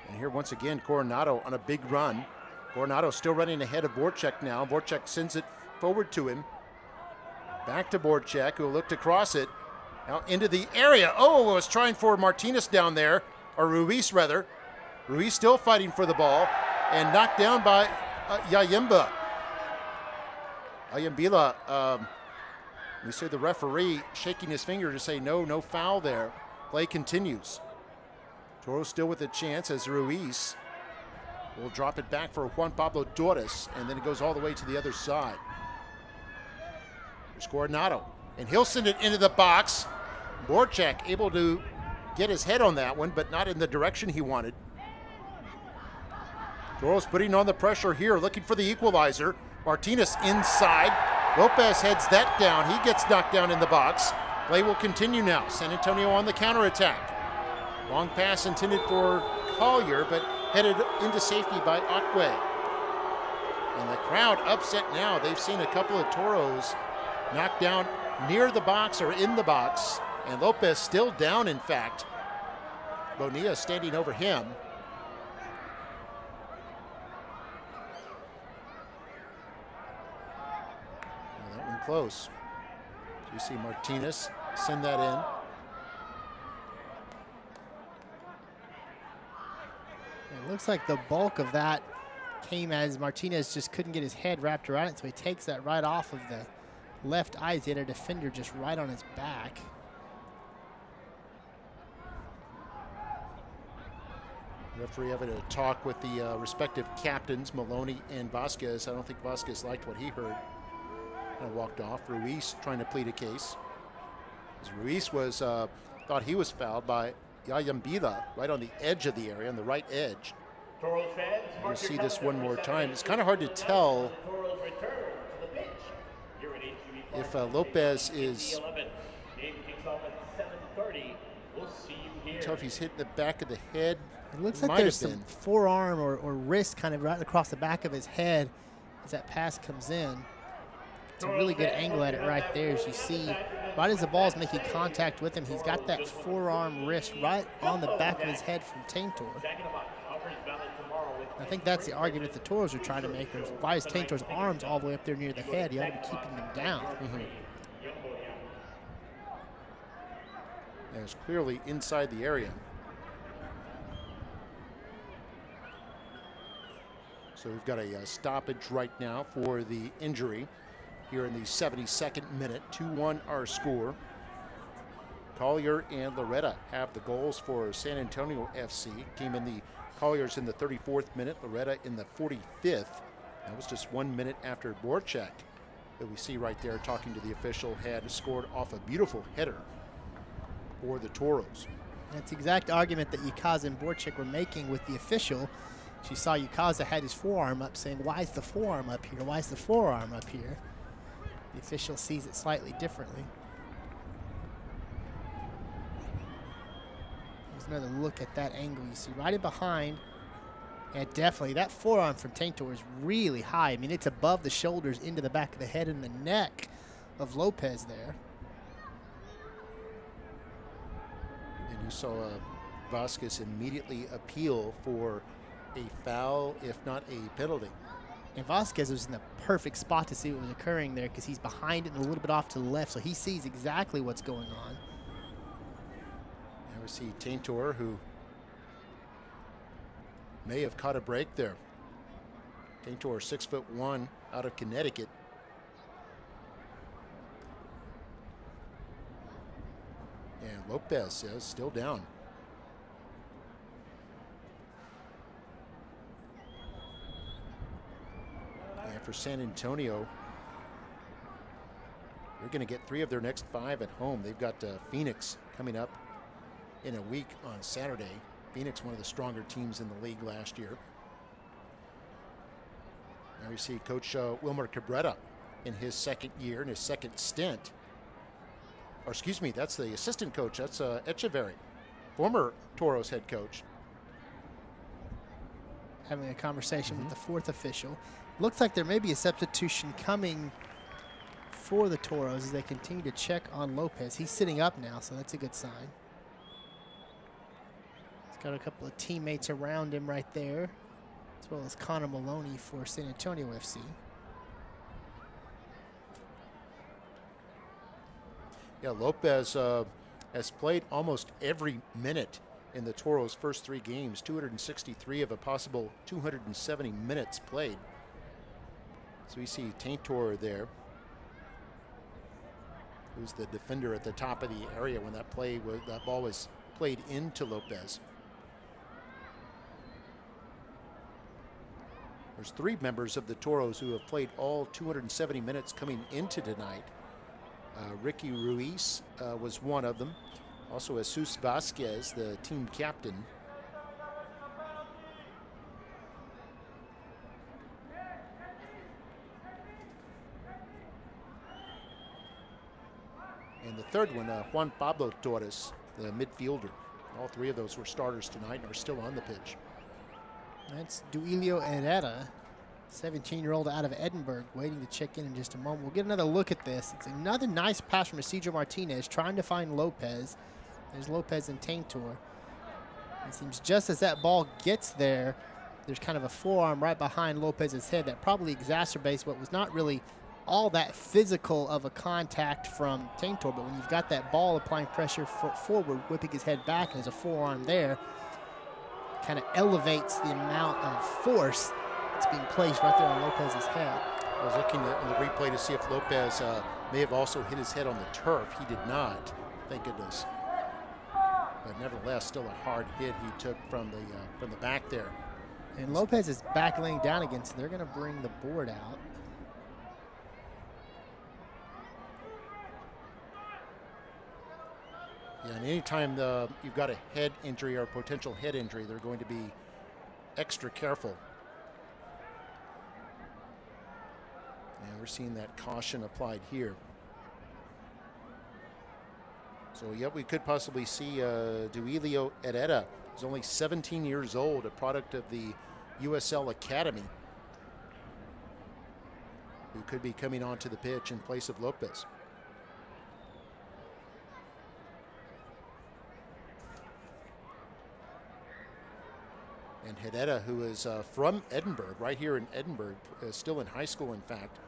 And here once again, Coronado on a big run. Coronado still running ahead of Borchek now. Borchek sends it forward to him. Back to Borchek, who will look to cross it. Now into the area. Oh, was trying for Martinez down there, or Ruiz rather. Ruiz still fighting for the ball and knocked down by Ayambila. We see the referee shaking his finger to say no foul there. Play continues. Toros still with a chance as Ruiz will drop it back for Juan Pablo Toros, and then it goes all the way to the other side. There's Coronado, and he'll send it into the box. Borchek able to get his head on that one, but not in the direction he wanted. Toros putting on the pressure here, looking for the equalizer. Martinez inside. Lopez heads that down. He gets knocked down in the box. Play will continue now. San Antonio on the counterattack. Long pass intended for Collier, but headed into safety by Otwe. And the crowd upset now. They've seen a couple of Toros knocked down near the box or in the box. And Lopez still down, in fact. Bonilla standing over him. Well, that one close. So you see Martinez send that in. It looks like the bulk of that came as Martinez just couldn't get his head wrapped around it, so he takes that right off of the left eye. He had a defender just right on his back. Referee having a talk with the respective captains, Maloney and Vasquez. I don't think Vasquez liked what he heard. Kind of walked off. Ruiz trying to plead a case. As Ruiz was thought he was fouled by Ayambila right on the edge of the area, on the right edge. We'll see this one more time. It's kind of hard to tell if Lopez is. Tell if he's hitting the back of the head. It looks like there's some forearm or wrist kind of right across the back of his head as that pass comes in. It's a really good angle at it right there. As you see, right as the ball's making contact with him, he's got that forearm wrist right on the back of his head from Taintor. I think that's the argument the Toros are trying to make. Why is Taintor's arms all the way up there near the head? He ought to be keeping them down. Mm-hmm. Yeah, it's clearly inside the area. So we've got a stoppage right now for the injury here in the 72nd minute. 2-1 our score. Collier and Loretta have the goals for San Antonio FC. Came in the Collier's in the 34th minute, Loretta in the 45th. That was just 1 minute after Borchek that we see right there talking to the official had scored off a beautiful header for the Toros. That's the exact argument that Yukaza and Borchik were making with the official. She saw Yukaza had his forearm up, saying, why is the forearm up here? Why is the forearm up here? The official sees it slightly differently. There's another look at that angle. You see right in behind. And definitely, that forearm from Taintor is really high. I mean, it's above the shoulders, into the back of the head and the neck of Lopez there. And you saw Vasquez immediately appeal for a foul, if not a penalty. And Vasquez was in the perfect spot to see what was occurring there because he's behind it and a little bit off to the left, so he sees exactly what's going on. Now we see Taintor, who may have caught a break there. Taintor, 6'1", out of Connecticut. And Lopez is still down. And for San Antonio, they're going to get 3 of their next 5 at home. They've got Phoenix coming up in a week on Saturday. Phoenix, one of the stronger teams in the league last year. Now we see Coach Wilmer Cabrera in his second year, in his second stint. Or excuse me, that's the assistant coach. That's Echeverry, former Toros head coach. Having a conversation with the 4th official. Looks like there may be a substitution coming for the Toros as they continue to check on Lopez. He's sitting up now, so that's a good sign. Got a couple of teammates around him right there, as well as Connor Maloney for San Antonio FC. Yeah, Lopez has played almost every minute in the Toros' first 3 games, 263 of a possible 270 minutes played. So we see Taintor there, who's the defender at the top of the area when that ball was played into Lopez. There's 3 members of the Toros who have played all 270 minutes coming into tonight. Ricky Ruiz was one of them. Also Jesus Vasquez, the team captain. And the third one, Juan Pablo Toros, the midfielder. All 3 of those were starters tonight and are still on the pitch. That's Duilio Herrera, 17-year-old out of Edinburgh, waiting to check in just a moment. We'll get another look at this. It's another nice pass from Isidro Martinez trying to find Lopez. There's Lopez and Taintor. It seems just as that ball gets there, there's kind of a forearm right behind Lopez's head that probably exacerbates what was not really all that physical of a contact from Taintor. But when you've got that ball applying pressure forward, whipping his head back, and there's a forearm there, kind of elevates the amount of force that's being placed right there on Lopez's head. I was looking at the replay to see if Lopez may have also hit his head on the turf. He did not, thank goodness. But nevertheless, still a hard hit he took from the back there. And Lopez is back laying down again, so they're going to bring the board out. Yeah, and anytime you've got a head injury or potential head injury, they're going to be extra careful. And we're seeing that caution applied here. So, yep, we could possibly see Duilio Herrera, who's only 17 years old, a product of the USL Academy, who could be coming onto the pitch in place of Lopez. And Herrera, who is from Edinburgh, right here in Edinburgh, still in high school, in fact,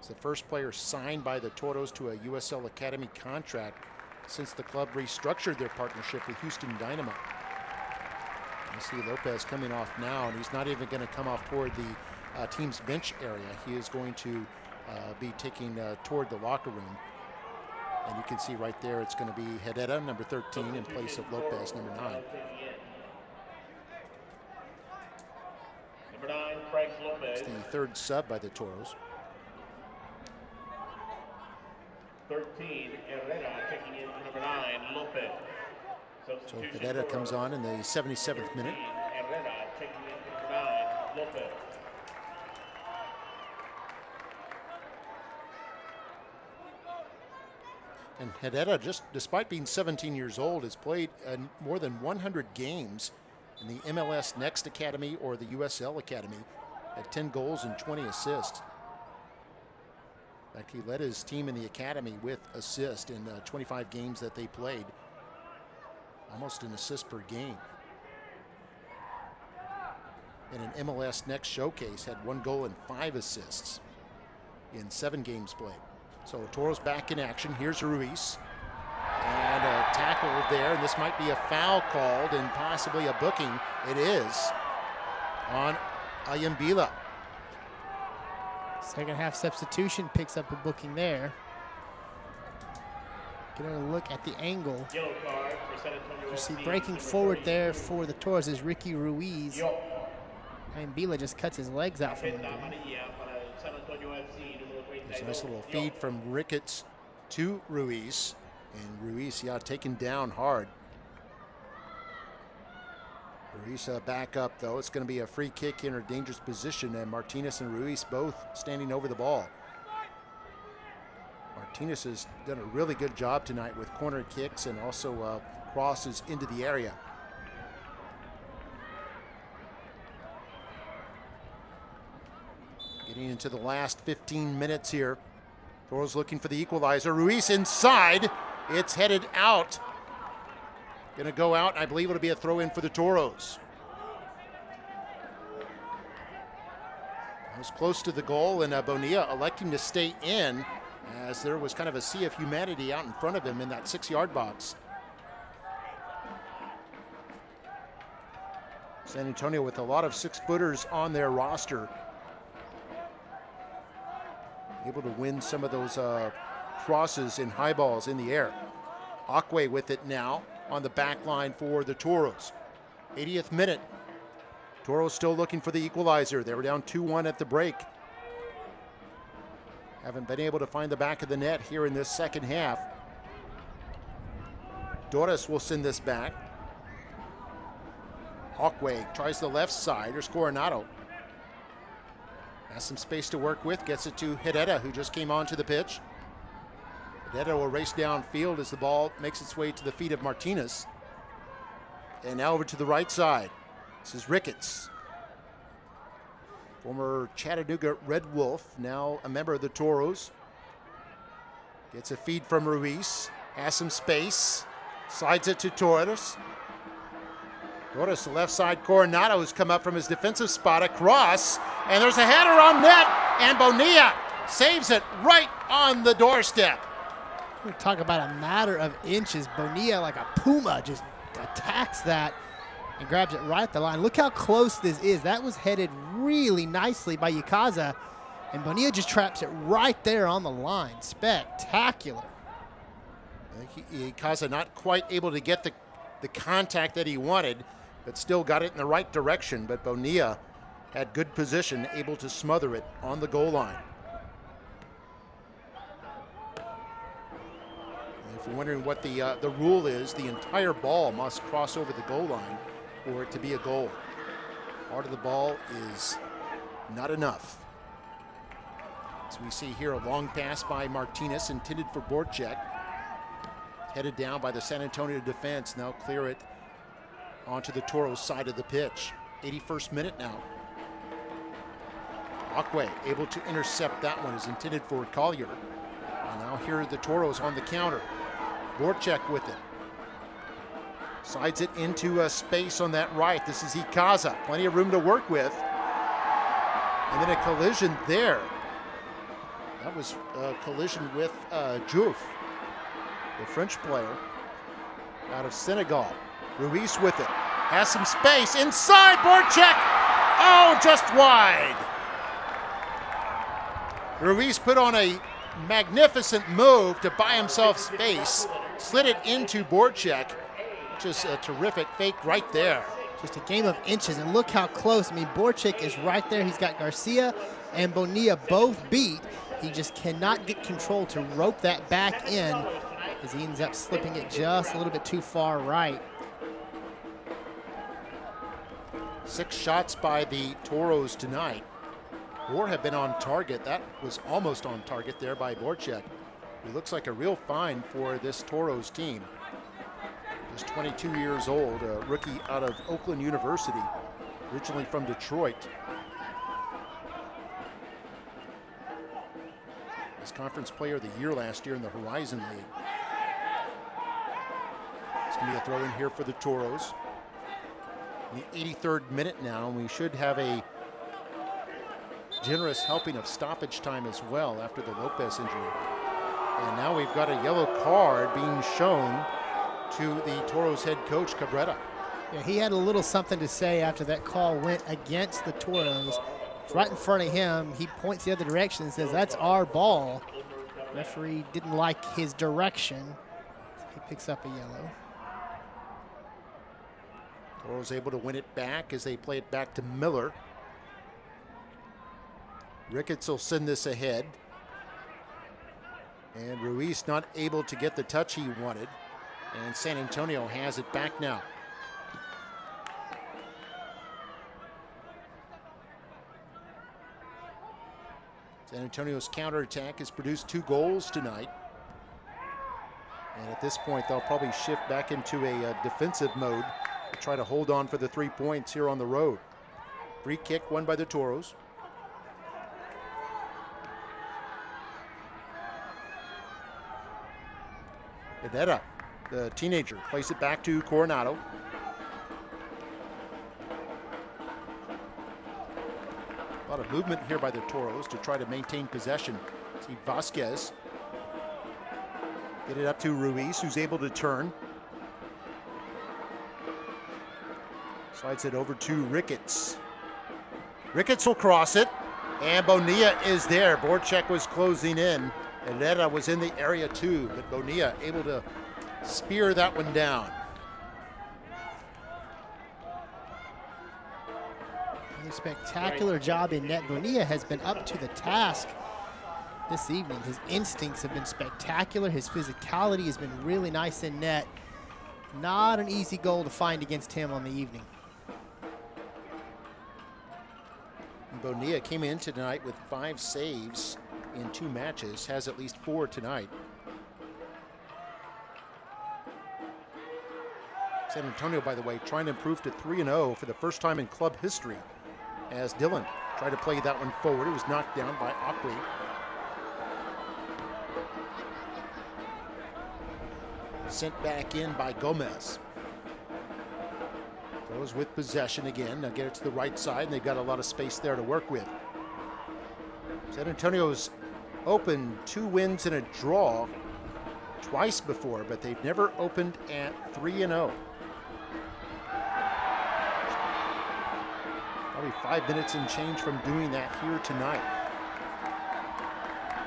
is the first player signed by the Toros to a USL Academy contract since the club restructured their partnership with Houston Dynamo. You see Lopez coming off now, and he's not even going to come off toward the team's bench area. He is going to be taking toward the locker room. And you can see right there, it's going to be Herrera, number 13, in place of Lopez, number 9. Number 9, Frank Lopez. It's the 3rd sub by the Toros. 13, Herrera checking in for number 9, Lopez. So Herrera comes on in the 77th minute. Herrera checking in for number 9, Lopez. And Herrera, just despite being 17 years old, has played more than 100 games in the MLS Next Academy or the USL Academy, had 10 goals and 20 assists. In fact, he led his team in the academy with assist in 25 games that they played. Almost an assist per game. In an MLS Next showcase, had 1 goal and 5 assists in 7 games played. So Toros back in action. Here's Ruiz. And a tackle there. And this might be a foul called and possibly a booking. It is on Ayambila. Second half substitution picks up a booking there. Get a look at the angle. Yellow card for San Antonio. You see breaking forward there for the Toros is Ricky Ruiz. And Bila just cuts his legs out from him. There's a nice little feed from Ricketts to Ruiz. And Ruiz, taken down hard. Ruiz back up, though. It's going to be a free kick in a dangerous position, and Martinez and Ruiz both standing over the ball. Martinez has done a really good job tonight with corner kicks and also crosses into the area. Getting into the last 15 minutes here. Toros looking for the equalizer. Ruiz inside. It's headed out. Going to go out. I believe it'll be a throw in for the Toros. It was close to the goal, and Bonilla electing to stay in as there was kind of a sea of humanity out in front of him in that 6-yard box. San Antonio with a lot of 6-footers on their roster. Able to win some of those crosses and high balls in the air. Akwe with it now on the back line for the Toros. 80th minute. Toros still looking for the equalizer. They were down 2-1 at the break. Haven't been able to find the back of the net here in this second half. Toros will send this back. Akwe tries the left side. Here's Coronado. Has some space to work with, gets it to Herrera, who just came onto the pitch. Herrera will race downfield as the ball makes its way to the feet of Martinez. And now over to the right side. This is Ricketts. Former Chattanooga Red Wolf, now a member of the Toros. Gets a feed from Ruiz, has some space, slides it to Toros. Toros, the left side, Coronado has come up from his defensive spot, across, and there's a header on net, and Bonilla saves it right on the doorstep. We talk about a matter of inches. Bonilla, like a puma, just attacks that and grabs it right at the line. Look how close this is. That was headed really nicely by Yukaza, and Bonilla just traps it right there on the line. Spectacular. Yukaza not quite able to get the contact that he wanted, but still got it in the right direction. But Bonilla had good position, able to smother it on the goal line. And if you're wondering what the rule is, the entire ball must cross over the goal line for it to be a goal. Part of the ball is not enough. As we see here, a long pass by Martinez intended for Borchek. Headed down by the San Antonio defense. Now clear it onto the Toros side of the pitch. 81st minute now. Akwe able to intercept that one, is intended for Collier. And now here are the Toros on the counter. Borchek with it. Slides it into a space on that right. This is Ikaza. Plenty of room to work with. And then a collision there. That was a collision with Diouf, the French player out of Senegal. Ruiz with it. Has some space. Inside, Borchek. Oh, just wide. Ruiz put on a magnificent move to buy himself space. Slid it into Borchek. Just a terrific fake right there. Just a game of inches, and look how close. I mean, Borchek is right there. He's got Garcia and Bonilla both beat. He just cannot get control to rope that back in as he ends up slipping it just a little bit too far right. 6 shots by the Toros tonight. 4 have been on target. That was almost on target there by Borchek. He looks like a real find for this Toros team. Just 22 years old, a rookie out of Oakland University, originally from Detroit. His Conference Player of the Year last year in the Horizon League. It's going to be a throw in here for the Toros. In the 83rd minute now, and we should have a generous helping of stoppage time as well after the Lopez injury. And now we've got a yellow card being shown to the Toros head coach, Cabrera. Yeah, he had a little something to say after that call went against the Toros. It's right in front of him. He points the other direction and says, "That's our ball." Referee didn't like his direction. He picks up a yellow. Toros able to win it back as they play it back to Miller. Ricketts will send this ahead. And Ruiz not able to get the touch he wanted. And San Antonio has it back now. San Antonio's counterattack has produced 2 goals tonight. And at this point, they'll probably shift back into a defensive mode to try to hold on for the 3 points here on the road. Free kick won by the Toros. Edetta, the teenager, plays it back to Coronado. A lot of movement here by the Toros to try to maintain possession. See Vasquez get it up to Ruiz, who's able to turn. Slides it over to Ricketts. Ricketts will cross it, and Bonilla is there. Borchek was closing in. Herrera was in the area too, but Bonilla able to spear that one down. A spectacular job in net. Bonilla has been up to the task this evening. His instincts have been spectacular. His physicality has been really nice in net. Not an easy goal to find against him on the evening. Bonilla came in tonight with 5 saves in 2 matches, has at least 4 tonight. San Antonio, by the way, trying to improve to 3-0 for the first time in club history, as Dillon tried to play that one forward. It was knocked down by Acqui. Sent back in by Gomez. Goes with possession again. Now get it to the right side, and they've got a lot of space there to work with. San Antonio's opened 2 wins and a draw twice before, but they've never opened at 3-0. Probably 5 minutes and change from doing that here tonight.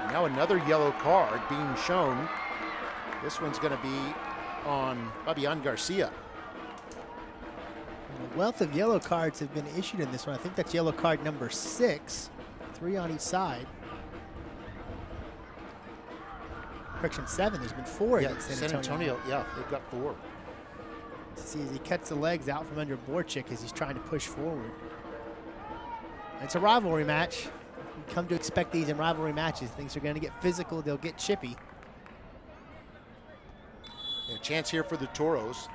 And now another yellow card being shown. This one's going to be on Fabian Garcia. A wealth of yellow cards have been issued in this one. I think that's yellow card number 6. 3 on each side. Correction, 7. There's been 4 against San Antonio. Yeah, they've got 4. See as he cuts the legs out from under Borchek as he's trying to push forward. It's a rivalry match. You come to expect these in rivalry matches. Things are going to get physical. They'll get chippy. A chance here for the Toros.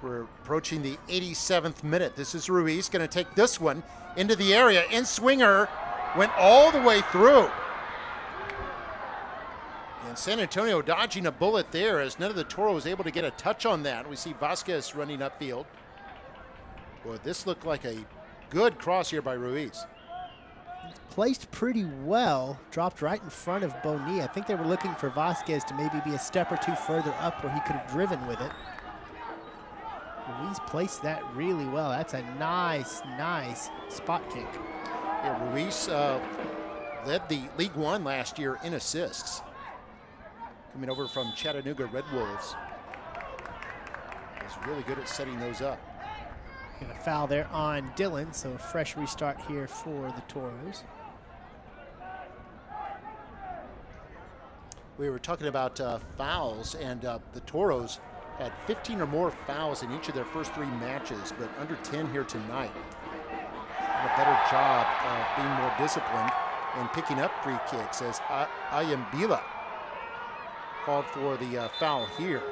We're approaching the 87th minute. This is Ruiz going to take this one into the area. In swinger, went all the way through. And San Antonio dodging a bullet there as none of the Toros able to get a touch on that. We see Vasquez running upfield. Boy, this looked like a good cross here by Ruiz. Placed pretty well, dropped right in front of Bonilla. I think they were looking for Vasquez to maybe be a step or 2 further up where he could have driven with it. Ruiz placed that really well. That's a nice, nice spot kick. Yeah, Ruiz led the League One last year in assists. Coming over from Chattanooga Red Wolves. He's really good at setting those up. And a foul there on Dillon, so a fresh restart here for the Toros. We were talking about fouls, and the Toros had 15 or more fouls in each of their first 3 matches, but under 10 here tonight. A better job of being more disciplined and picking up free kicks, as Ayambila called for the foul here.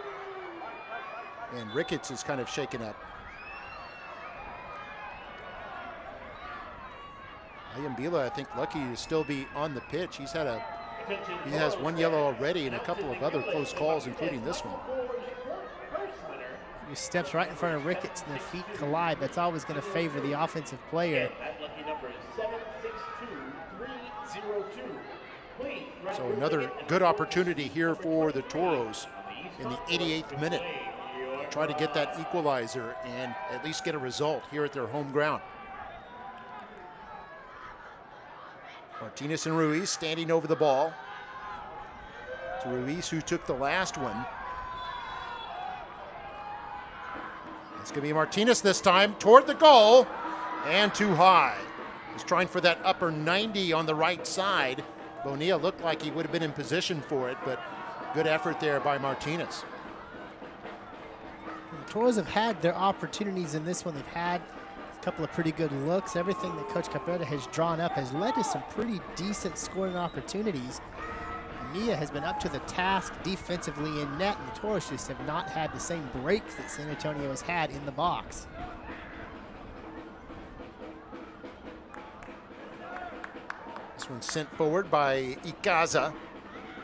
And Ricketts is kind of shaken up. Ayambila, I think, lucky to still be on the pitch. He has 1 yellow already and a couple of other close calls, including this one. He steps right in front of Ricketts and their feet collide. That's always going to favor the offensive player. So another good opportunity here for the Toros in the 88th minute. Try to get that equalizer and at least get a result here at their home ground. Martinez and Ruiz standing over the ball. It's Ruiz who took the last one. It's going to be Martinez this time toward the goal, and too high. He's trying for that upper 90 on the right side. Bonilla looked like he would have been in position for it, but good effort there by Martinez. The Toros have had their opportunities in this one. They've had a couple of pretty good looks. Everything that Coach Cabrera has drawn up has led to some pretty decent scoring opportunities. Bonilla has been up to the task defensively in net, and the Toros just have not had the same breaks that San Antonio has had in the box. This one's sent forward by Icaza,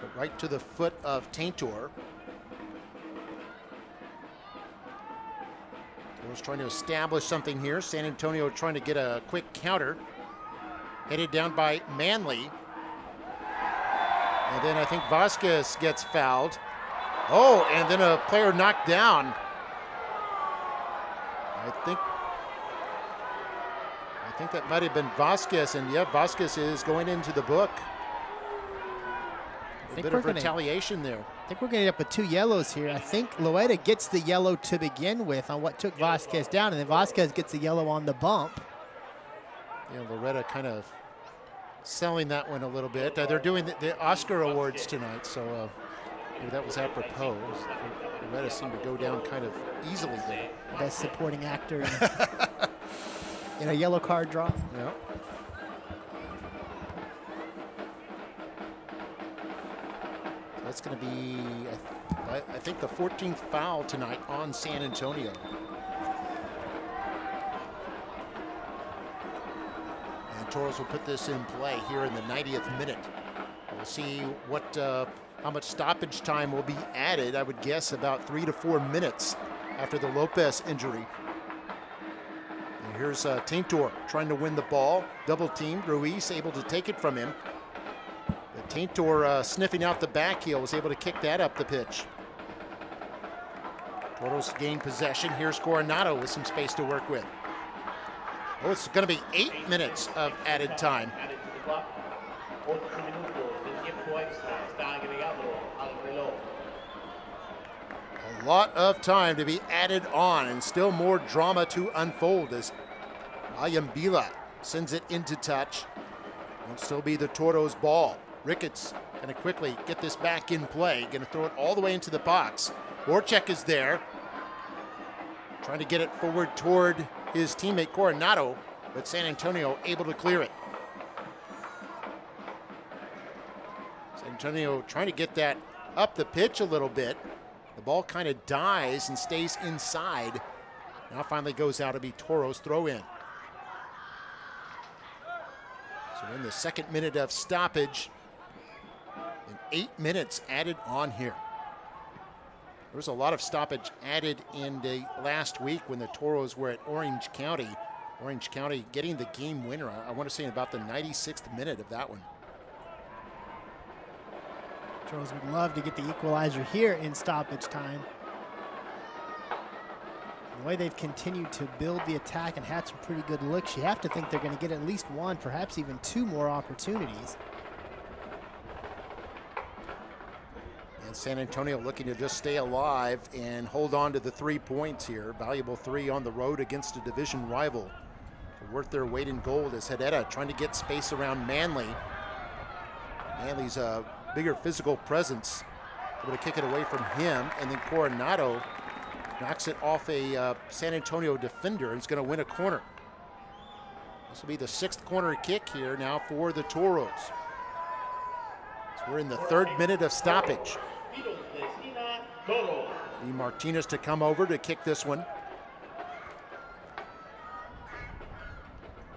but right to the foot of Taintor. Toros trying to establish something here. San Antonio trying to get a quick counter. Headed down by Manley. And then I think Vasquez gets fouled. Oh, and then a player knocked down. I think that might have been Vasquez, and yeah, Vasquez is going into the book. A bit of retaliation there. I think we're going to end up with 2 yellows here. I think Loeta gets the yellow to begin with on what took Vasquez down, and then Vasquez gets the yellow on the bump. Yeah, Loretta kind of selling that one a little bit. They're doing the Oscar Awards tonight, so maybe that was apropos. Loretta seemed to go down kind of easily there. Best supporting actor in a yellow card draw. Yeah. That's going to be, I think, the 14th foul tonight on San Antonio. And Toros will put this in play here in the 90th minute. We'll see what, how much stoppage time will be added. I would guess about 3 to 4 minutes after the Lopez injury. And here's Taintor trying to win the ball. Double teamed. Ruiz able to take it from him. But Taintor sniffing out the back heel was able to kick that up the pitch. Toros gain possession. Here's Coronado with some space to work with. Oh, it's going to be 8 minutes of added time. A lot of time to be added on, and still more drama to unfold as Ayambila sends it into touch. Won't still be the Toros ball. Ricketts going to quickly get this back in play. Going to throw it all the way into the box. Voracek is there. Trying to get it forward toward his teammate Coronado, but San Antonio able to clear it. San Antonio trying to get that up the pitch a little bit. The ball kind of dies and stays inside. Now finally goes out to be Toros throw in. So in the 2nd minute of stoppage, and 8 minutes added on here. There was a lot of stoppage added in the last week when the Toros were at Orange County. Orange County getting the game winner, I want to say in about the 96th minute of that one. Toros would love to get the equalizer here in stoppage time. The way they've continued to build the attack and had some pretty good looks, you have to think they're going to get at least 1, perhaps even 2 more opportunities. And San Antonio looking to just stay alive and hold on to the 3 points here. Valuable 3 on the road against a division rival. Worth their weight in gold as Hedera trying to get space around Manley. Manley's bigger physical presence. Able to kick it away from him, and then Coronado knocks it off a San Antonio defender, and it's going to win a corner. This will be the 6th corner kick here now for the Toros. So we're in the 3rd minute of stoppage. Martinez to come over to kick this one.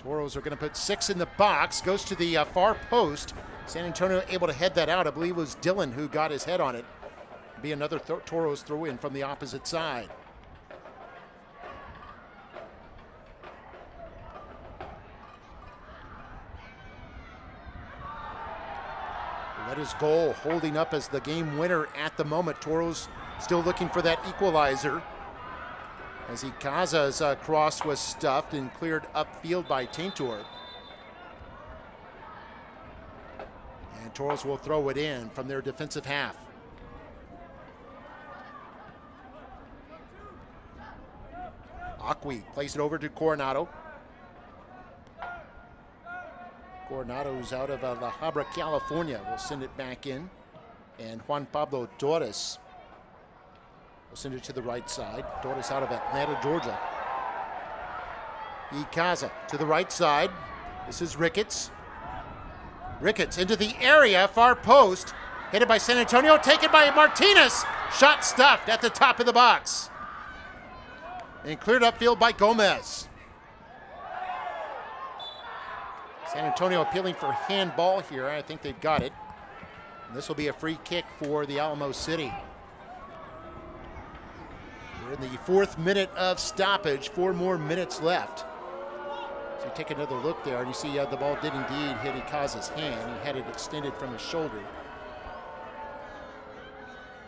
Toros are going to put 6 in the box. Goes to the far post. San Antonio able to head that out. I believe it was Dillon who got his head on it. Be another Toros throw in from the opposite side. That is goal holding up as the game winner at the moment. Toros still looking for that equalizer. As Ikaza's cross was stuffed and cleared upfield by Taintor. And Toros will throw it in from their defensive half. Acqui plays it over to Coronado. Coronado's out of La Habra, California. Will send it back in. And Juan Pablo Torres will send it to the right side. Torres out of Atlanta, Georgia. Ikaza to the right side. This is Ricketts. Ricketts into the area, far post. Headed by San Antonio, taken by Martinez. Shot stuffed at the top of the box. And cleared upfield by Gomez. San Antonio appealing for handball here. I think they've got it. And this will be a free kick for the Alamo City. We're in the 4th minute of stoppage. 4 more minutes left. So you take another look there, and you see the ball did indeed hit Ikaza's hand. He had it extended from his shoulder.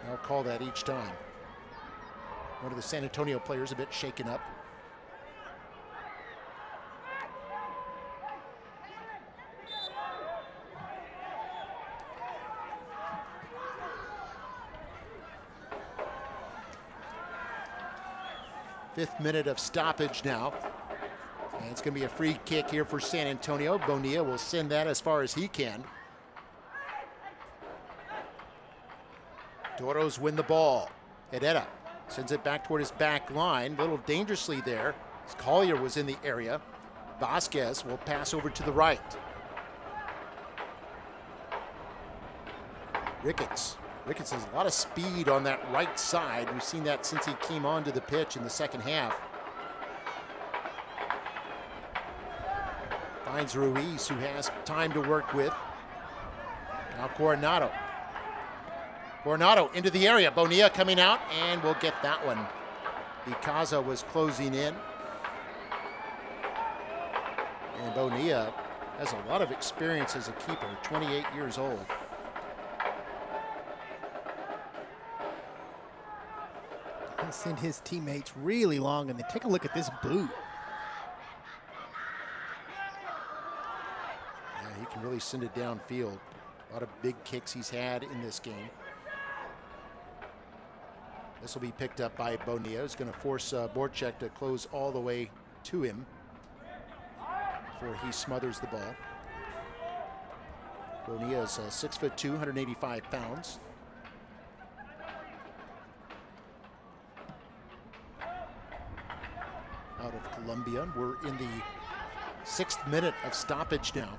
I'll call that each time. One of the San Antonio players a bit shaken up. Fifth minute of stoppage now. And it's going to be a free kick here for San Antonio. Bonilla will send that as far as he can. Toros win the ball. Herrera sends it back toward his back line. A little dangerously there. As Collier was in the area. Vasquez will pass over to the right. Ricketts. Ricketts has a lot of speed on that right side. We've seen that since he came onto the pitch in the second half. Finds Ruiz, who has time to work with. Now Coronado. Coronado into the area. Bonilla coming out, and we'll get that one. Ikaza was closing in. And Bonilla has a lot of experience as a keeper, 28 years old. He'll send his teammates really long, and then take a look at this boot. Yeah, he can really send it downfield. A lot of big kicks he's had in this game. This will be picked up by Bonilla. He's going to force Borchek to close all the way to him before he smothers the ball. Bonilla is 6'2", 185 pounds. Out of Colombia. We're in the 6th minute of stoppage now.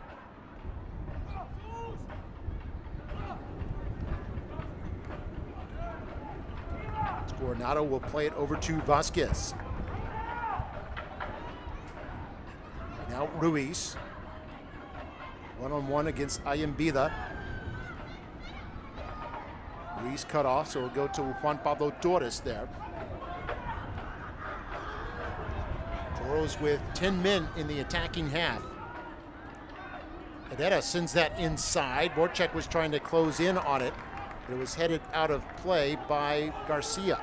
Coronado will play it over to Vasquez. Now Ruiz. One-on-one against Ayambida. Ruiz cut off, so we'll go to Juan Pablo Torres there. Toros with 10 men in the attacking half. Herrera sends that inside. Borchek was trying to close in on it. It was headed out of play by Garcia.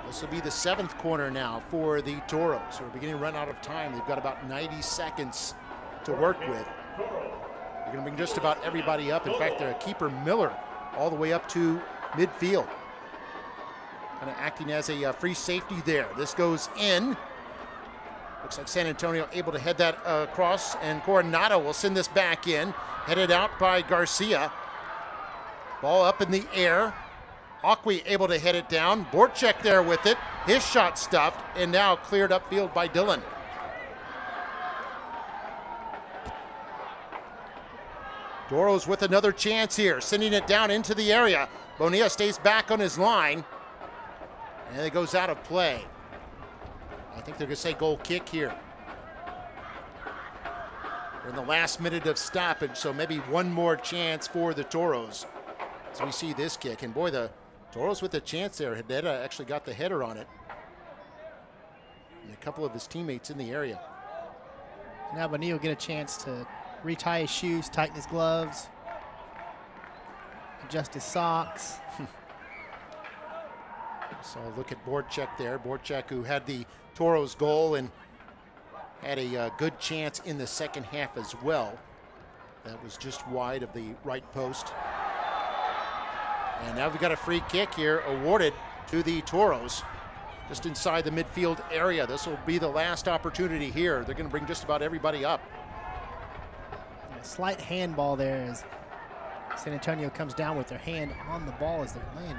This will be the 7th corner now for the Toros. So we're beginning to run out of time. They've got about 90 seconds to work with. They're going to bring just about everybody up. In fact, their keeper Miller all the way up to midfield. Kind of acting as a free safety there. This goes in. Looks like San Antonio able to head that across, and Coronado will send this back in. Headed out by Garcia. Ball up in the air. Akwi able to head it down. Borchek there with it. His shot stuffed and now cleared upfield by Dillon. Toros with another chance here, sending it down into the area. Bonilla stays back on his line, and it goes out of play. I think they're going to say goal kick here. We're in the last minute of stoppage, so maybe one more chance for the Toros. So we see this kick, and boy, the Toros with a chance there. Hedera actually got the header on it. And a couple of his teammates in the area. Now Bonilla will get a chance to retie his shoes, tighten his gloves, adjust his socks. So look at Borchek there. Borchek, who had the Toros goal and had a good chance in the second half as well. That was just wide of the right post. And now we've got a free kick here awarded to the Toros just inside the midfield area. This will be the last opportunity here. They're going to bring just about everybody up. A slight handball there as San Antonio comes down with their hand on the ball as they're landing.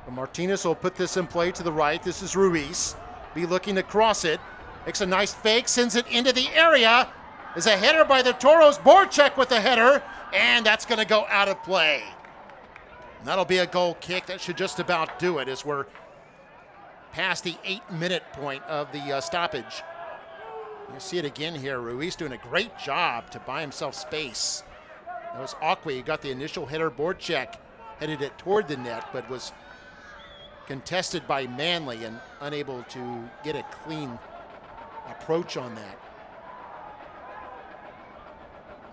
Well, Martinez will put this in play to the right. This is Ruiz. Be looking to cross it. Makes a nice fake, sends it into the area. There's a header by the Toros. Borchek with the header, and that's going to go out of play. And that'll be a goal kick. That should just about do it as we're past the 8-minute point of the stoppage. You see it again here. Ruiz doing a great job to buy himself space. That was Akwi who got the initial header. Borchek headed it toward the net, but was contested by Manley and unable to get a clean approach on that.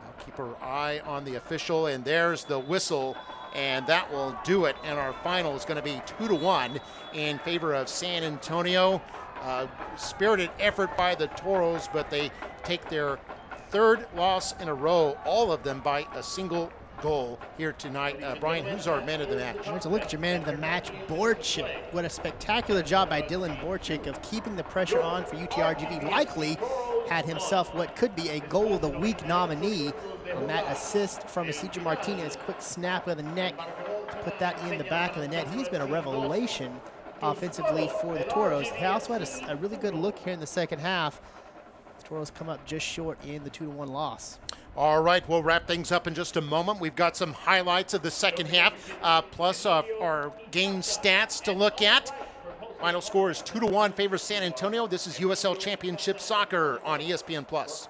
Now keep our eye on the official, and there's the whistle, and that will do it. And our final is going to be 2-1 in favor of San Antonio. Spirited effort by the Toros, but they take their third loss in a row, all of them by a single goal here tonight. Brian, who's our man of the match? Let's look at your man of the match, Borchek. What a spectacular job by Dylan Borchek of keeping the pressure on for UTRGV. Likely had himself what could be a goal of the week nominee on that assist from Isidro Martinez. Quick snap of the neck to put that in the back of the net. He's been a revelation offensively for the Toros. He also had a really good look here in the second half. The Toros come up just short in the 2-1 loss. All right, we'll wrap things up in just a moment. We've got some highlights of the second half, plus our game stats to look at. Final score is 2-1 favors San Antonio. This is USL Championship Soccer on ESPN+.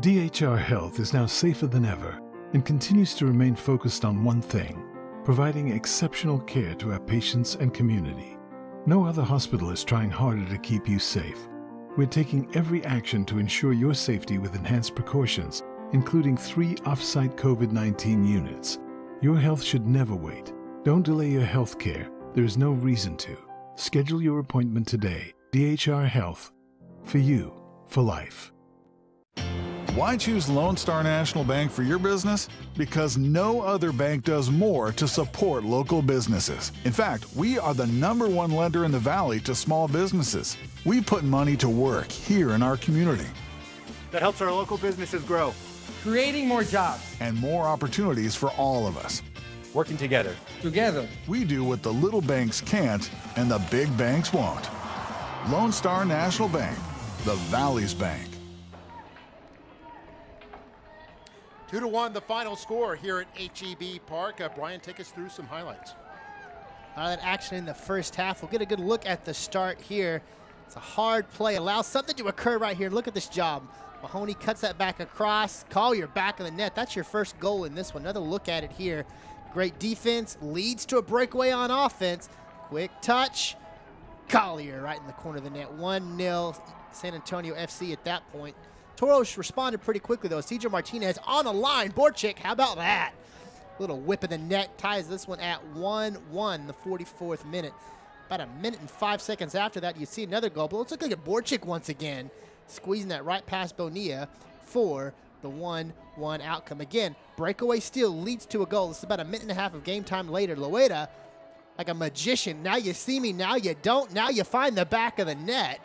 DHR Health is now safer than ever and continues to remain focused on one thing: providing exceptional care to our patients and community. No other hospital is trying harder to keep you safe. We're taking every action to ensure your safety with enhanced precautions, including 3 off-site COVID-19 units. Your health should never wait. Don't delay your health care. There is no reason to. Schedule your appointment today. DHR Health. For you, for life. Why choose Lone Star National Bank for your business? Because no other bank does more to support local businesses. In fact, we are the #1 lender in the Valley to small businesses. We put money to work here in our community. That helps our local businesses grow. Creating more jobs. And more opportunities for all of us. Working together. Together. We do what the little banks can't and the big banks won't. Lone Star National Bank, the Valley's bank. 2-1, the final score here at HEB Park. Brian, take us through some highlights. A lot of that action in the first half. We'll get a good look at the start here. It's a hard play. Allows something to occur right here. Look at this job. Mahoney cuts that back across. Collier back of the net. That's your first goal in this one. Another look at it here. Great defense. Leads to a breakaway on offense. Quick touch. Collier right in the corner of the net. 1-0 San Antonio FC at that point. Toros responded pretty quickly, though. Isidro Martinez on the line. Borchek, how about that? Little whip of the net ties this one at 1-1, the 44th minute. About a minute and 5 seconds after that, you see another goal. But let's look like a Borchik once again, squeezing that right past Bonilla for the 1-1 outcome. Again, breakaway steal leads to a goal. This is about a minute and a half of game time later. Loeda, like a magician. Now you see me, now you don't. Now you find the back of the net.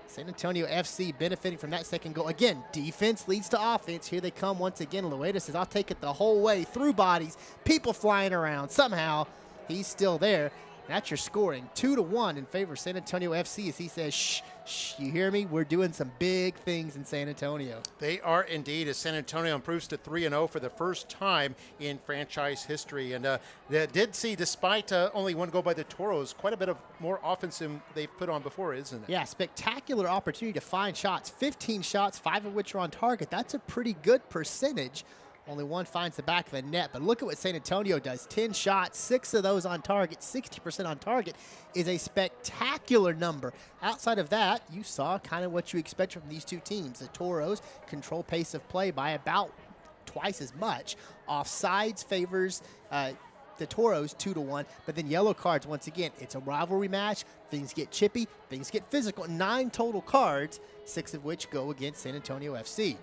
San Antonio FC benefiting from that second goal. Again, defense leads to offense. Here they come once again. Loeda says, I'll take it the whole way, through bodies, people flying around. Somehow, he's still there. That's your scoring. 2-1 in favor of San Antonio FC as he says, shh, shh, you hear me? We're doing some big things in San Antonio. They are indeed, as San Antonio improves to 3-0 for the first time in franchise history. And they did see, despite only one goal by the Toros, quite a bit of more offense than they've put on before, isn't it? Yeah, spectacular opportunity to find shots. 15 shots, 5 of which are on target. That's a pretty good percentage. Only one finds the back of the net, but look at what San Antonio does. 10 shots, 6 of those on target, 60% on target is a spectacular number. Outside of that, you saw kind of what you expect from these two teams. The Toros control pace of play by about twice as much. Offsides favors the Toros 2-1, but then yellow cards, once again, it's a rivalry match. Things get chippy, things get physical. 9 total cards, 6 of which go against San Antonio FC.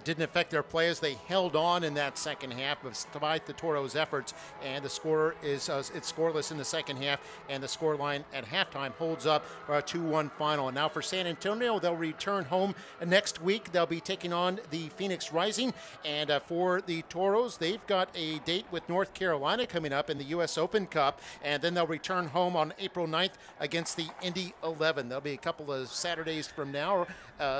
Didn't affect their play as they held on in that second half despite the Toros' efforts, and the score is it's scoreless in the second half, and the scoreline at halftime holds up for a 2-1 final. And now for San Antonio, they'll return home next week. They'll be taking on the Phoenix Rising, and for the Toros, they've got a date with North Carolina coming up in the U.S. Open Cup, and then they'll return home on April 9th against the Indy 11. There'll be a couple of Saturdays from now,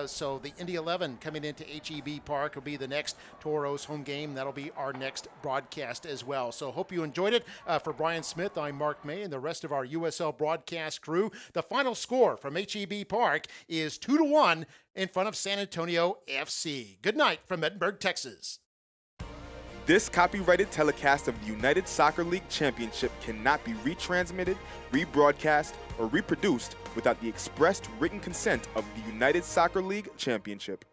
so the Indy 11 coming into HEB Park will be the next Toros home game. That'll be our next broadcast as well. So hope you enjoyed it. For Brian Smith, I'm Mark May, and the rest of our USL broadcast crew. The final score from HEB Park is 2-1 in front of San Antonio FC. Good night from Edinburgh, Texas. This copyrighted telecast of the United Soccer League Championship cannot be retransmitted, rebroadcast, or reproduced without the expressed written consent of the United Soccer League Championship.